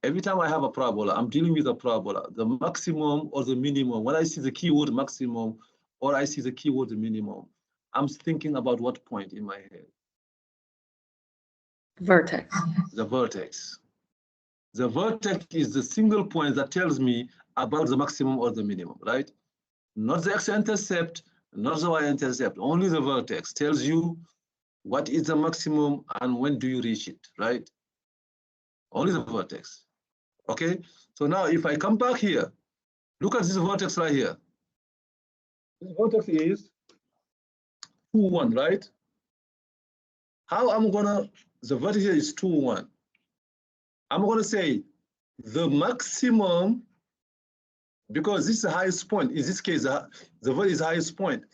Every time I have a parabola, I'm dealing with a parabola, the maximum or the minimum, when I see the keyword maximum or I see the keyword minimum, I'm thinking about what point in my head? Vertex. The vertex. The vertex is the single point that tells me about the maximum or the minimum, right? Not the x-intercept, not the y-intercept, only the vertex tells you what is the maximum and when do you reach it, right? Only the vertex, okay? So now if I come back here, look at this vertex right here. This vertex is 2, 1, right? How I'm gonna, the vertex here is 2, 1. I'm gonna say the maximum, because this is the highest point. In this case, the vertex is the highest point.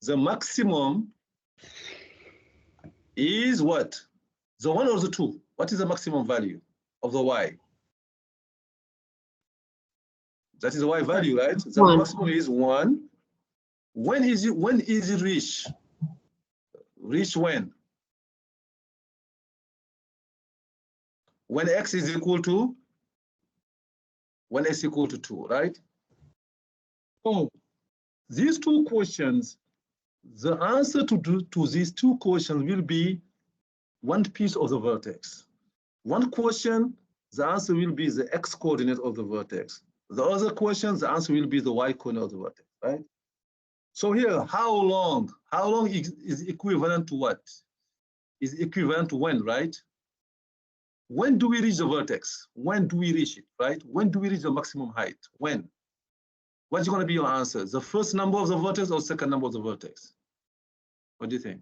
The maximum is what? The 1 or the 2? What is the maximum value of the y? That is the y value, right? The 1. maximum is 1. When is it reached? Reach when? When x is equal to? When x is equal to 2, right? So these two questions, the answer to these two questions will be one piece of the vertex. One question, the answer will be the x coordinate of the vertex. The other question, the answer will be the y coordinate of the vertex, right? So here, how long is equivalent to what? Is equivalent to when, right? When do we reach the vertex? When do we reach it, right? When do we reach the maximum height? When? What's going to be your answer? The first number of the vertex or second number of the vertex? What do you think?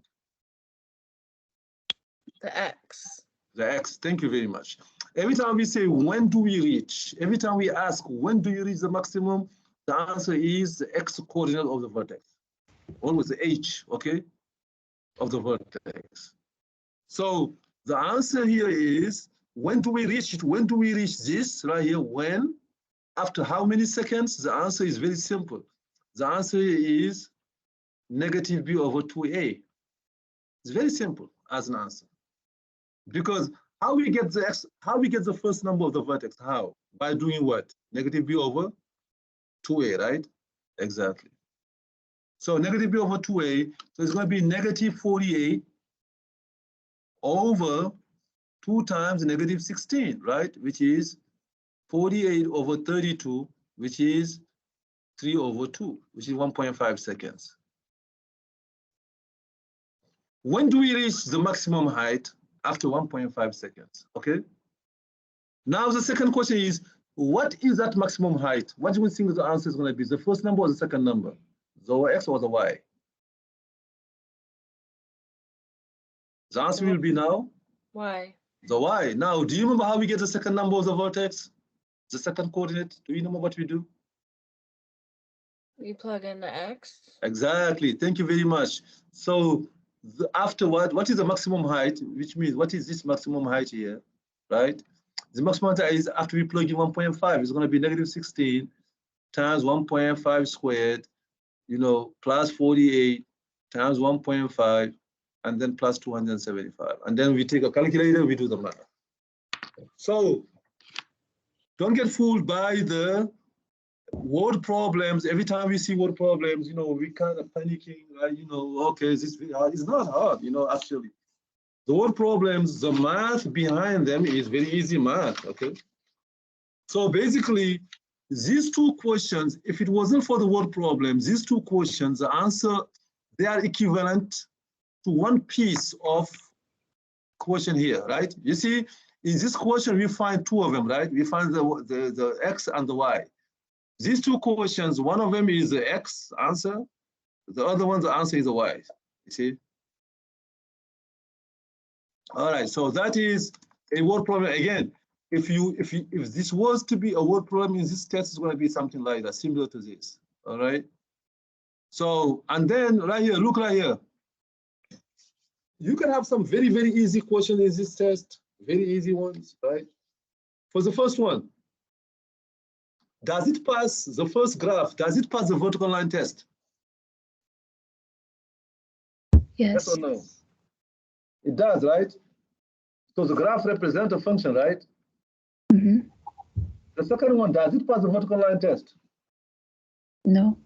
The x. The x, thank you very much. Every time we say, when do we reach? Every time we ask, when do you reach the maximum? The answer is the x coordinate of the vertex. Always the h, okay, of the vertex. So the answer here is, when do we reach it? When do we reach this right here? When? After how many seconds? The answer is very simple. The answer is negative b over 2a. It's very simple as an answer. Because how we get the x, how we get the first number of the vertex? How? By doing what? Negative b over 2a, right? Exactly. So negative b over 2a, so it's going to be negative 48 over 2 times negative 16, right? Which is 48 over 32, which is 3 over 2, which is 1.5 seconds. When do we reach the maximum height? After 1.5 seconds, okay? Now the second question is, what is that maximum height? What do we think the answer is going to be? The first number or the second number? The x or the y? The answer will be now? Y. The y. Now, do you remember how we get the second number of the vertex? The second coordinate? Do you remember what we do? We plug in the x. Exactly. Thank you very much. So afterward, what is the maximum height? Which means, what is this maximum height here, right? The maximum height is after we plug in 1.5, it's going to be negative 16 times 1.5 squared, you know, plus 48 times 1.5, and then plus 275. And then we take a calculator, we do the math. So don't get fooled by the word problems. Every time we see word problems, you know, we kind of panicking, right? You know, okay, is this very hard? It's not hard, you know, actually. The word problems, the math behind them is very easy math, okay? So basically, these two questions, if it wasn't for the word problems, these two questions, the answer, they are equivalent to one piece of question here, right? You see, in this question, we find two of them, right? We find the x and the y. These two questions, one of them is the x answer, the other one, the answer is the y, you see? All right, so that is a word problem. Again, if this was to be a word problem in this test, it's going to be something like that, similar to this. All right. So, and then right here, look right here. You can have some very, very easy questions in this test, very easy ones, right? For the first one, does it pass the first graph? Does it pass the vertical line test? Yes. Yes or no? It does, right? So the graph represents a function, right? Mm-hmm. The second one, does it pass the vertical line test? No.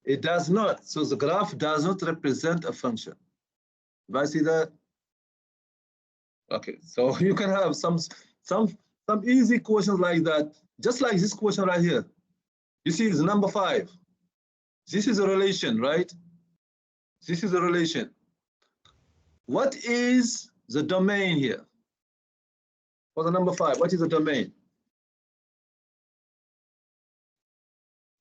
It does not. So the graph does not represent a function. Do I see that? Okay, so you can have some some easy questions like that, just like this question right here. You see, it's number 5. This is a relation, right? This is a relation. What is the domain here? For the number 5, what is the domain?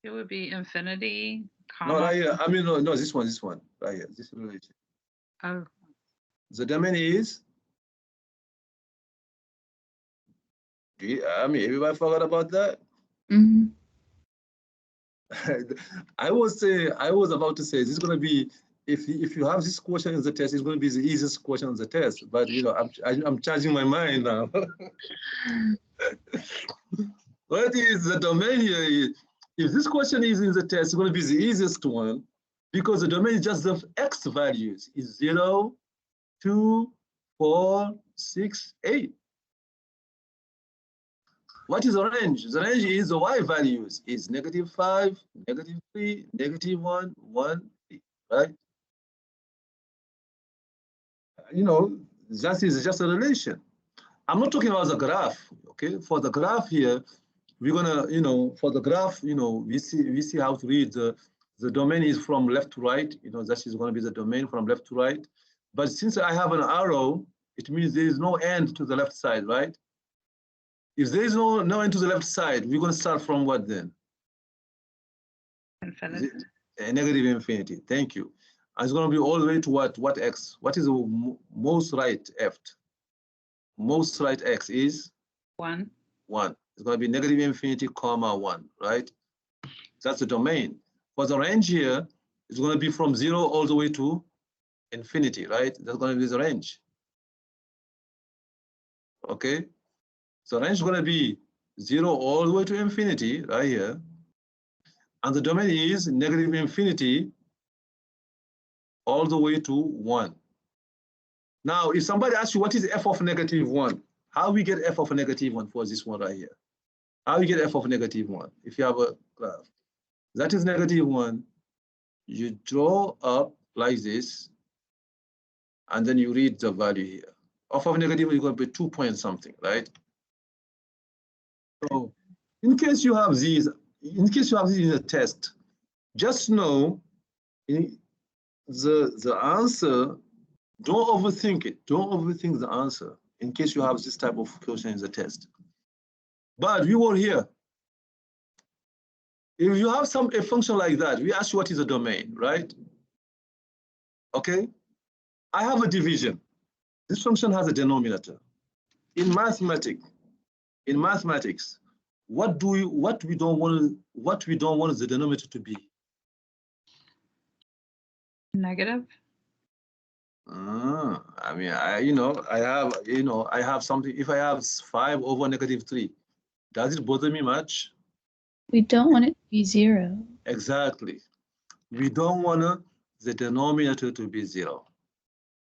It would be infinity, No, comma. right here. I mean, no, this one, right here. This relation. Oh, The domain is. I mean, everybody forgot about that. Mhm. I was about to say this is going to be, if you have this question in the test, it's going to be the easiest question in the test. But you know, I'm changing my mind now. What is the domain here? If this question is in the test, it's going to be the easiest one because the domain is just the x values is 0, 2, 4, 6, 8. What is the range? The range is the y values is -5, -3, -1, 1, 3, right? You know, that is just a relation. I'm not talking about the graph, okay? For the graph here, we're gonna, you know, for the graph, you know, we see how to read the domain is from left to right, you know, that is gonna be the domain from left to right. But since I have an arrow, it means there is no end to the left side, right? If there is no end to the left side, we're gonna start from what then? infinity. Negative infinity, thank you. And it's gonna be all the way to what x? What is the most right f? Most right x is? 1. 1. It's going to be negative infinity, comma 1, right? That's the domain. For the range here, it's going to be from 0 all the way to infinity, right? That's going to be the range. Okay? So range is going to be 0 all the way to infinity, right here. And the domain is negative infinity all the way to 1. Now, if somebody asks you what is f of -1, how we get f of -1 for this one right here? How you get f of -1? If you have a graph, that is -1, you draw up like this, and then you read the value here. F of negative is going to be 2 point something, right? So in case you have these in the test, just know the answer, don't overthink it. Don't overthink the answer in case you have this type of question in the test. But we were here. If you have a function like that, we ask you what is the domain, right? Okay. I have a division. This function has a denominator. In mathematics, what we don't want the denominator to be? Negative. I mean, I have something. If I have 5 over -3, does it bother me much? We don't want it to be 0. Exactly. We don't want the denominator to be 0.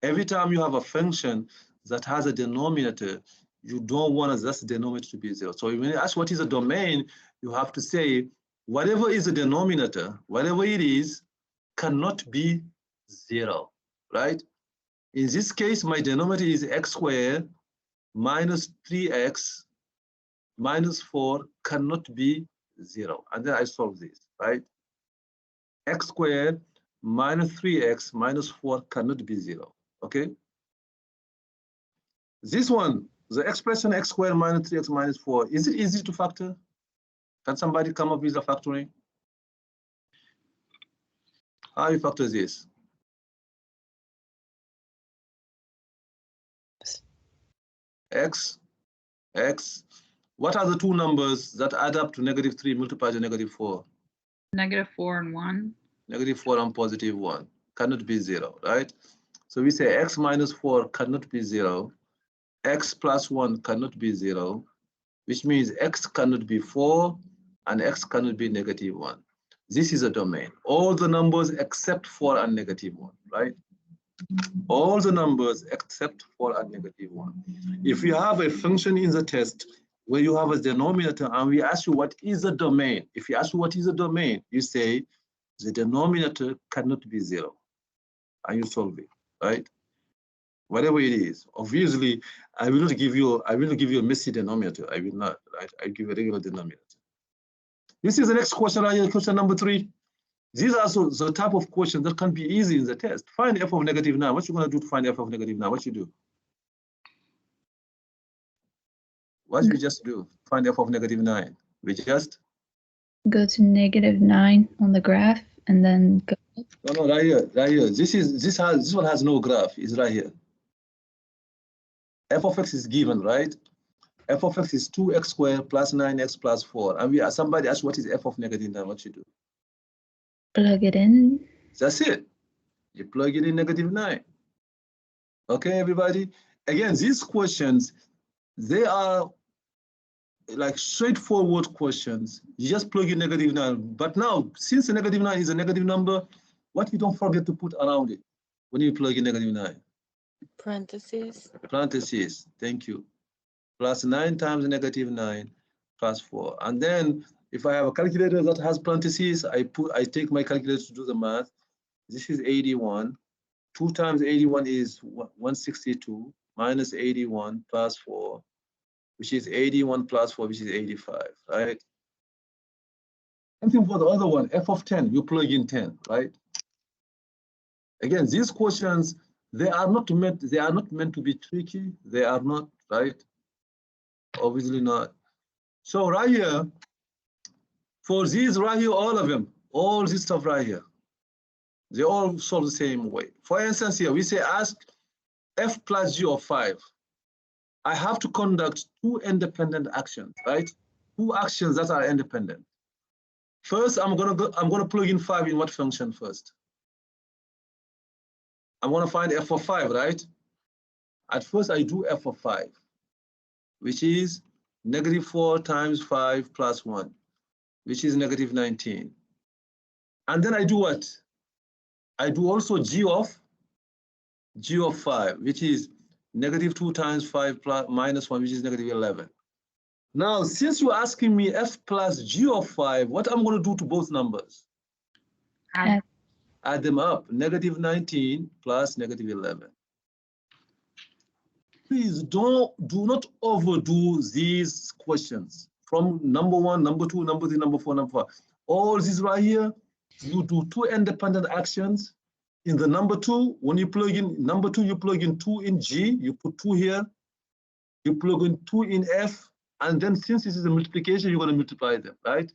Every time you have a function that has a denominator, you don't want that denominator to be 0. So when you ask what is a domain, you have to say whatever is the denominator, whatever it is, cannot be 0, right? In this case, my denominator is x squared minus 3x minus 4 cannot be 0. And then I solve this, right? X squared minus 3x minus 4 cannot be 0, okay? This one, the expression x squared minus 3x minus 4, is it easy to factor? Can somebody come up with a factoring? How you factor this? X, what are the two numbers that add up to -3 multiplied by -4? -4 and 1. -4 and +1 cannot be 0, right? So we say x minus 4 cannot be 0, x plus 1 cannot be 0, which means x cannot be 4 and x cannot be -1. This is a domain. All the numbers except 4 and -1, right? All the numbers except 4 and -1. If you have a function in the test where you have a denominator and we ask you what is the domain, if you ask you what is the domain, you say the denominator cannot be 0, and you solve it, right? whatever it is. Obviously, I will not give you a messy denominator. I will not, right? I give a regular denominator. This is the next question right here, question number 3. These are the type of questions that can be easy in the test. Find f of -9. What you gonna do to find f of -9? What you do? What we just do? Find f of -9. We just Go to -9 on the graph and then go. no, right here, right here. This one has no graph. It's right here. F of x is given, right? F of x is 2x squared plus 9x plus 4. And somebody asked what is f of -9? What you do? Plug it in. That's it. You plug it in -9. Okay, everybody. Again, these questions, they are like straightforward questions. You just plug in -9. But now, since the -9 is a negative number, what you don't forget to put around it when you plug in -9? Parentheses. Parentheses. Thank you. Plus 9 times -9 plus 4. And then if I have a calculator that has parentheses, I take my calculator to do the math. This is 81. 2 times 81 is 162 minus 81 plus 4, which is 81 plus 4, which is 85, right? Something for the other one, f of 10, you plug in 10, right? Again, these questions, they are not meant to be tricky. They are not, right? Obviously not. So right here, for these right here, all of them, all this stuff right here, they all solve the same way. For instance, here we say ask f plus g of 5. I have to conduct 2 independent actions, right? 2 actions that are independent. First, I'm gonna plug in 5 in what function first? I'm gonna find f of 5, right? At first, I do f of 5, which is -4 times 5 plus 1, which is -19. And then I do what? I do also g of 5, which is -2 times 5 plus minus 1, which is -11. Now, since you're asking me f plus g of 5, what I'm going to do to both numbers? Add them up. -19 plus -11. Please do not overdo these questions. From number 1, number 2, number 3, number 4, number 5. All these right here, you do 2 independent actions. In the number 2, when you plug in number 2, you plug in 2 in G, you put 2 here, you plug in 2 in F, and then since this is a multiplication, you're going to multiply them, right?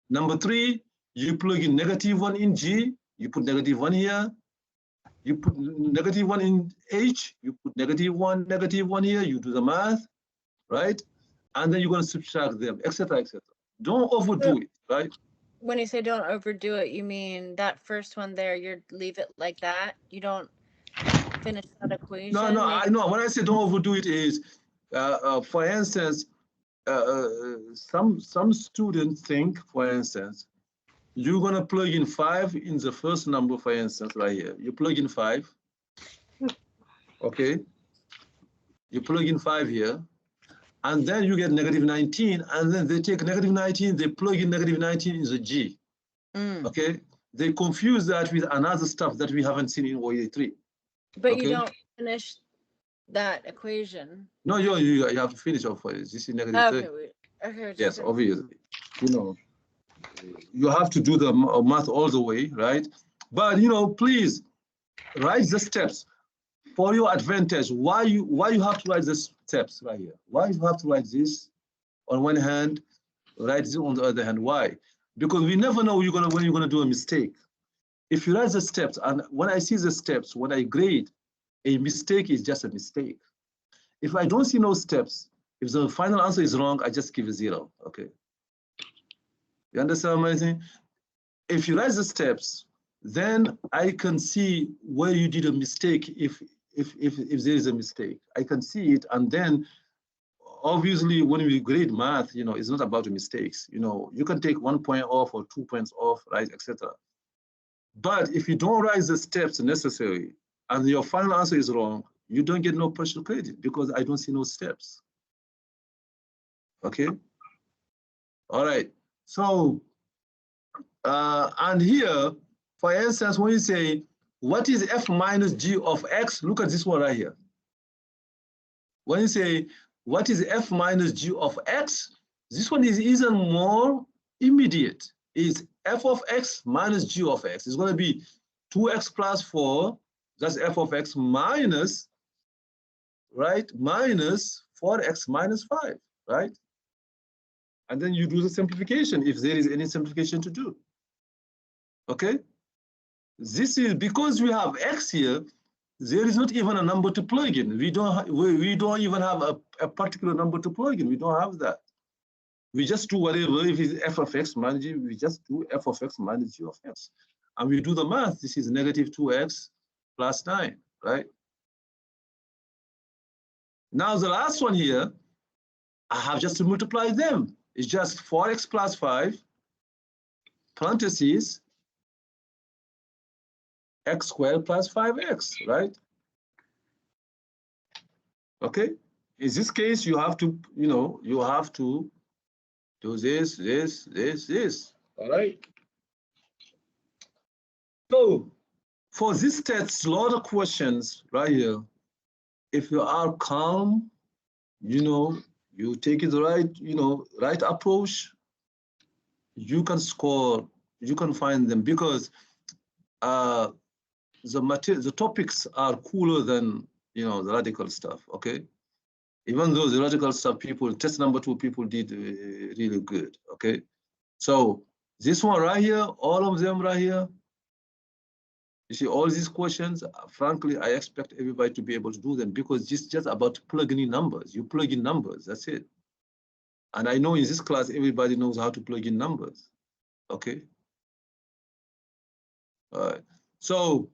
Number 3, you plug in -1 in G, you put -1 here, you put -1 in H, you put -1 here, you do the math, right? And then you're going to subtract them, etc., etc. Don't overdo it, right? When you say don't overdo it, you mean that first one there, you leave it like that? You don't finish that equation? No, I know. When I say don't overdo it is, for instance, some students think, for instance, you're going to plug in 5 in the first number, for instance, right here. You plug in 5, okay? You plug in 5 here, and then you get -19, and then they take -19, they plug in -19 in the G, okay? They confuse that with another stuff that we haven't seen in OE 3. But okay? you don't finish that equation. No, you have to finish off for it. This is -3. Okay. Yes, obviously. You know, you have to do the math all the way, right? But please write the steps for your advantage. Why you have to write the steps right here? Why you have to write this on one hand, write this on the other hand? Why? Because we never know when you're gonna do a mistake. If you write the steps, and when I see the steps, when I grade, a mistake is just a mistake. If I don't see no steps, if the final answer is wrong, I just give a 0. Okay. You understand what I'm saying? If you write the steps, then I can see where you did a mistake. If there is a mistake, I can see it. And then obviously when we grade math, it's not about the mistakes. You can take 1 point off or 2 points off, right, etc. But if you don't write the steps necessary and your final answer is wrong, you don't get no partial credit because I don't see no steps. Okay. All right. So, and here, for instance, when you say what is f minus g of x? Look at this one right here. When you say, what is f minus g of x? This one is even more immediate. It's f of x minus g of x. It's going to be 2x plus 4. That's f of x minus, right? Minus 4x minus 5, right? And then you do the simplification if there is any simplification to do. Okay? This is because we have x here, there is not even a number to plug in. We don't even have a particular number to plug in. We don't have that. We just do whatever. If it's f of x minus g, we just do f of x minus g of x. And we do the math. This is negative 2x plus 9, right? Now the last one here, I have just to multiply them. It's just 4x plus 5, parentheses, x squared plus 5x, right? Okay. In this case, you have to, you have to do this, this. All right. So for this test, a lot of questions right here. If you are calm, you take it right, right approach, you can score, you can find them because the topics are cooler than the radical stuff. Okay, even though the radical stuff test number 2 people did really good. Okay, so this one right here, all of them right here, you see all these questions, frankly, I expect everybody to be able to do them because it's just about plugging in numbers. You plug in numbers, that's it. And I know in this class, everybody knows how to plug in numbers. Okay. All right. So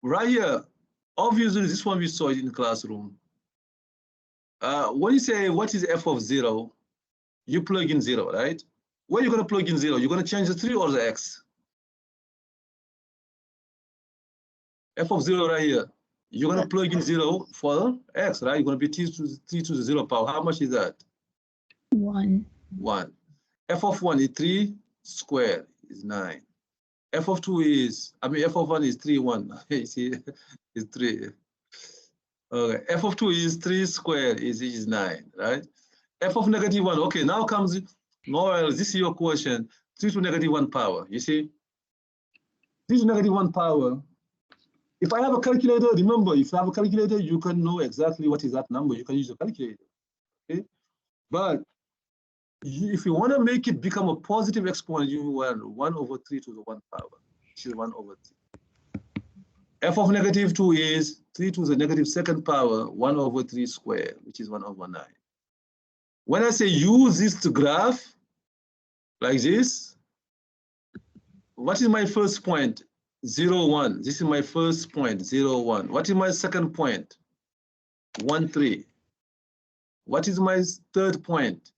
right here, obviously this one we saw it in the classroom. When you say what is f of 0, you plug in 0, right? Where are you going to plug in 0? You're going to change the 3 or the x? F of 0 right here. You're going to plug in 0 for x, right? You're going to be t to the 0 power. How much is that? 1. 1. F of 1 is 3 squared is 9. F of 2 is, f of 1 is 3, 1. You see, it's 3. Okay, f of 2 is 3 squared is 9, right? F of negative 1, okay, now comes, Noel, this is your question, 3 to negative 1 power, you see? 3 to negative 1 power. If I have a calculator, remember, if you have a calculator, you can know exactly what is that number. You can use a calculator, okay? But if you want to make it become a positive exponent, you want 1 over 3 to the 1 power, which is 1 over 3. F of negative 2 is 3 to the negative 2nd power, 1 over 3 squared, which is 1 over 9. When I say use this to graph, like this, what is my first point? 0, 1. This is my first point, 0, 1. What is my second point? 1, 3. What is my third point?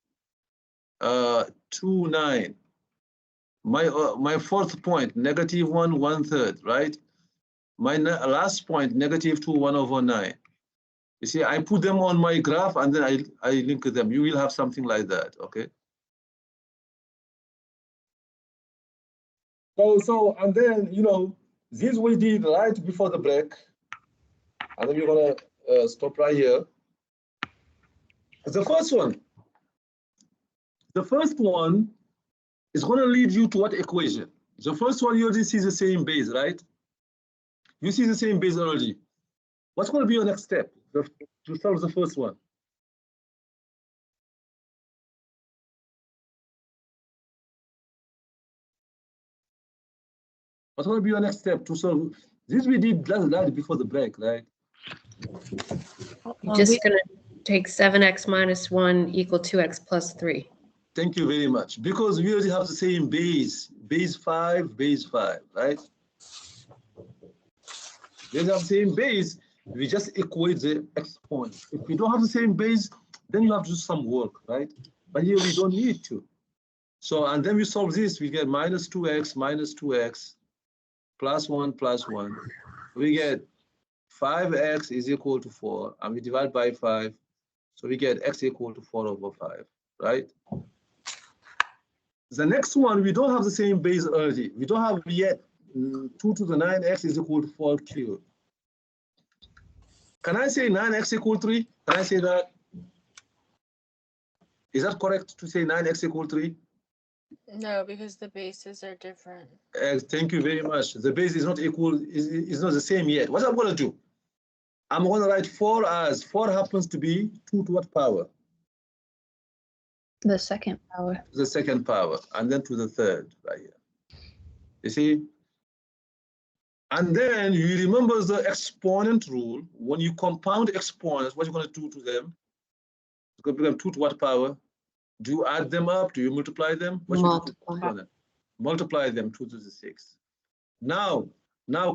2, 9. My fourth point, negative 1, 1/3, right? My last point, negative 2, 1 over 9. You see, I put them on my graph and then I link them. You will have something like that, okay? So and then, this we did right before the break. And then we're gonna stop right here. The first one is gonna lead you to what equation? The first one, you already see the same base, right? You see the same base already. What's gonna be your next step to solve the first one? What's going to be your next step to solve? This we did that before the break, right? You're just going to take 7x minus 1 equal 2x plus 3. Thank you very much. Because we already have the same base 5, right? They have the same base. We just equate the exponent. If we don't have the same base, then you have to do some work, right? But here we don't need to. So, and then we solve this, we get minus 2x plus 1 plus 1. We get 5x is equal to 4, and we divide by 5. So we get x equal to 4 over 5, right? The next one, we don't have the same base already. We don't have yet 2 to the 9x is equal to 4 cubed. Can I say 9x equal 3? Can I say that? Is that correct to say 9x equal 3? No, because the bases are different. Thank you very much. The base is not equal, is not the same yet. What I'm going to do? I'm going to write 4 as 4 happens to be 2 to what power? The second power. The second power, and then to the third, right here. You see? And then you remember the exponent rule. When you compound exponents, what you're going to do to them? It's going to become 2 to what power? Do you add them up? Do you multiply them? What you do to them? Multiply them 2 to the 6. Now,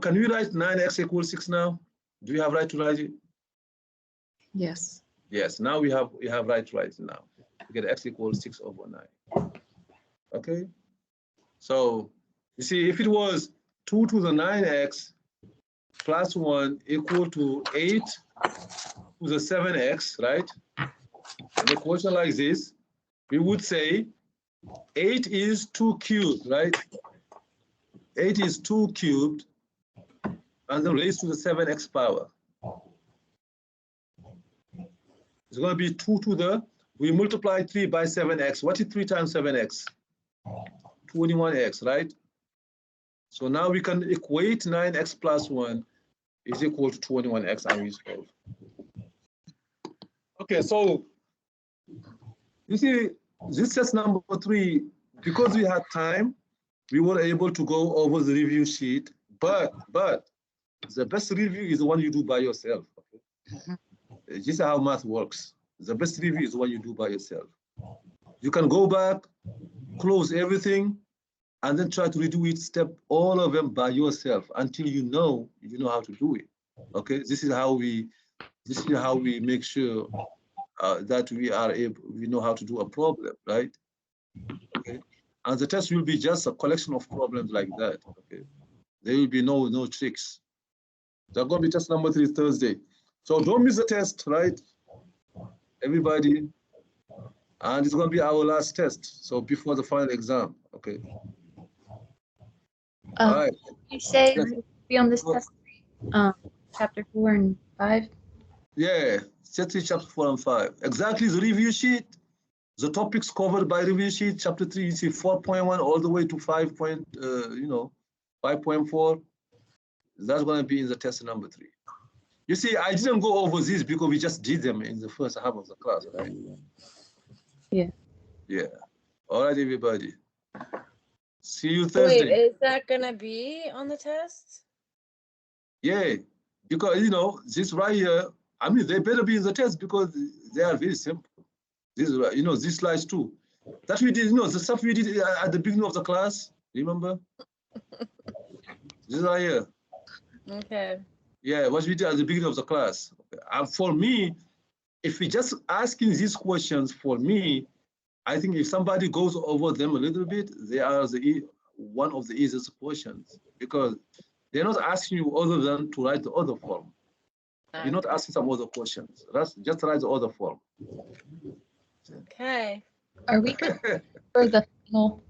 can we write 9x equals 6 now? Do you have right to write it? Yes. Yes, now we have right to write it now. We get x equals 6 over 9. Okay? So, you see, if it was 2 to the 9x plus 1 equal to 8 to the 7x, right? An equation like this, we would say 8 is 2 cubed, right? 8 is 2 cubed and then raised to the 7x power. It's going to be 2 to the, we multiply 3 by 7x. What is 3 times 7x? 21x, right? So now we can equate 9x plus 1 is equal to 21x and we solve. Okay, so you see, this test number 3, because we had time, we were able to go over the review sheet, but the best review is the one you do by yourself. Okay? This is how math works. The best review is the one you do by yourself. You can go back, close everything, and then try to redo it all of them by yourself until you know how to do it. Okay, this is how we make sure that we know how to do a problem, right? Okay, and the test will be just a collection of problems like that. Okay, there will be no tricks. They're going to be test number 3 Thursday, so don't miss the test, right? Everybody, and it's going to be our last test. So before the final exam, okay. All right. You say Yes. be on this test, chapter 4 and 5. Yeah, chapter 4 and 5. Exactly the review sheet, the topics covered by review sheet. Chapter 3, you see 4.1 all the way to 5.4. That's going to be in the test number 3. You see, I didn't go over this because we just did them in the first half of the class, right? Yeah. Yeah. All right, everybody. See you Thursday. Wait, is that gonna be on the test? Yeah, because this right here, I mean, they better be in the test because they are very simple. This is right, these slides too. That we did, the stuff we did at the beginning of the class. Remember? This right here. Okay. Yeah, what we did at the beginning of the class. For me, if we just asking these questions, for me, I think if somebody goes over them a little bit, they are one of the easiest questions because they're not asking you other than to write the other form. You're not asking some other questions. That's just write the other form. Okay. Are we good for the final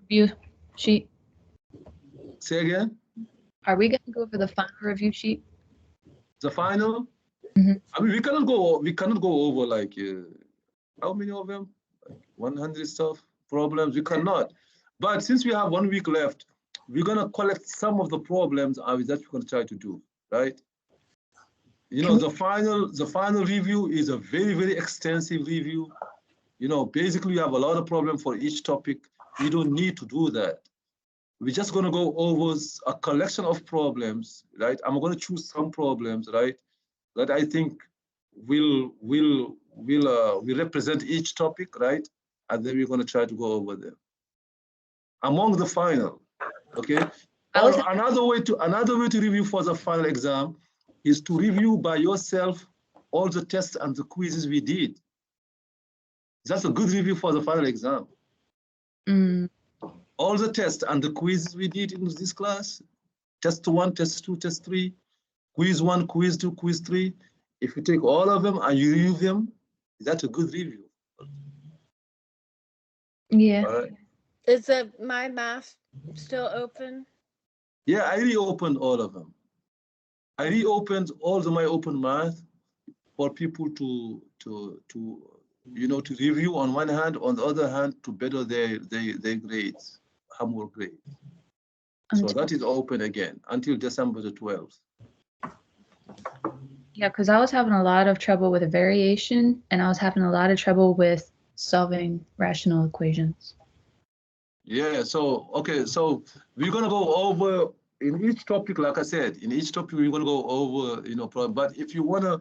review sheet? Say again? Are we going to go over the final review sheet? The final? Mhm. I mean, we cannot go over like how many of them? Like 100 problems. We cannot. But since we have 1 week left, we're gonna collect some of the problems that we're gonna try to do, right? The final review is a very, very extensive review. Basically you have a lot of problems for each topic. We don't need to do that. We're just gonna go over a collection of problems, right? I'm gonna choose some problems, right, that I think will represent each topic, right? And then we're gonna try to go over them. Among the final, okay? Or another way to review for the final exam is to review by yourself all the tests and the quizzes we did. That's a good review for the final exam. All the tests and the quizzes we did in this class, test 1, test 2, test 3, quiz 1, quiz 2, quiz 3. If you take all of them and you review them, that's a good review. Yeah. All right. Is my math still open? Yeah, I reopened all of them. I reopened all my open math for people to review on one hand, on the other hand, to better their grades, homework grades. So Until- that is open again until December the 12th. Yeah, because I was having a lot of trouble with a variation, and I was having a lot of trouble with solving rational equations. Yeah, so, okay, so we're gonna go over in each topic, like I said, in each topic, we're gonna go over, but if you wanna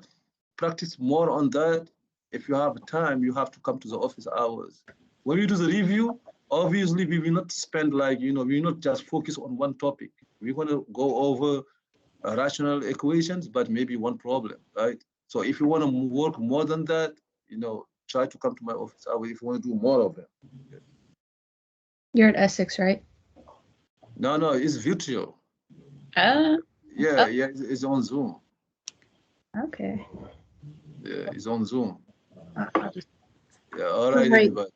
practice more on that, if you have time, you have to come to the office hours. When we do the review, obviously we will not spend like, we will not just focus on one topic. We're gonna go over rational equations, but maybe one problem, right? So if you wanna work more than that, try to come to my office hours if you wanna do more of them. You're at Essex, right? No, it's virtual. Uh, Yeah, it's on Zoom. okay. Yeah, it's on Zoom. I'll just Yeah, all right, Right. everybody.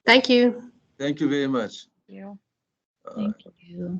Thank you. Thank you very much. You. All right. thank you.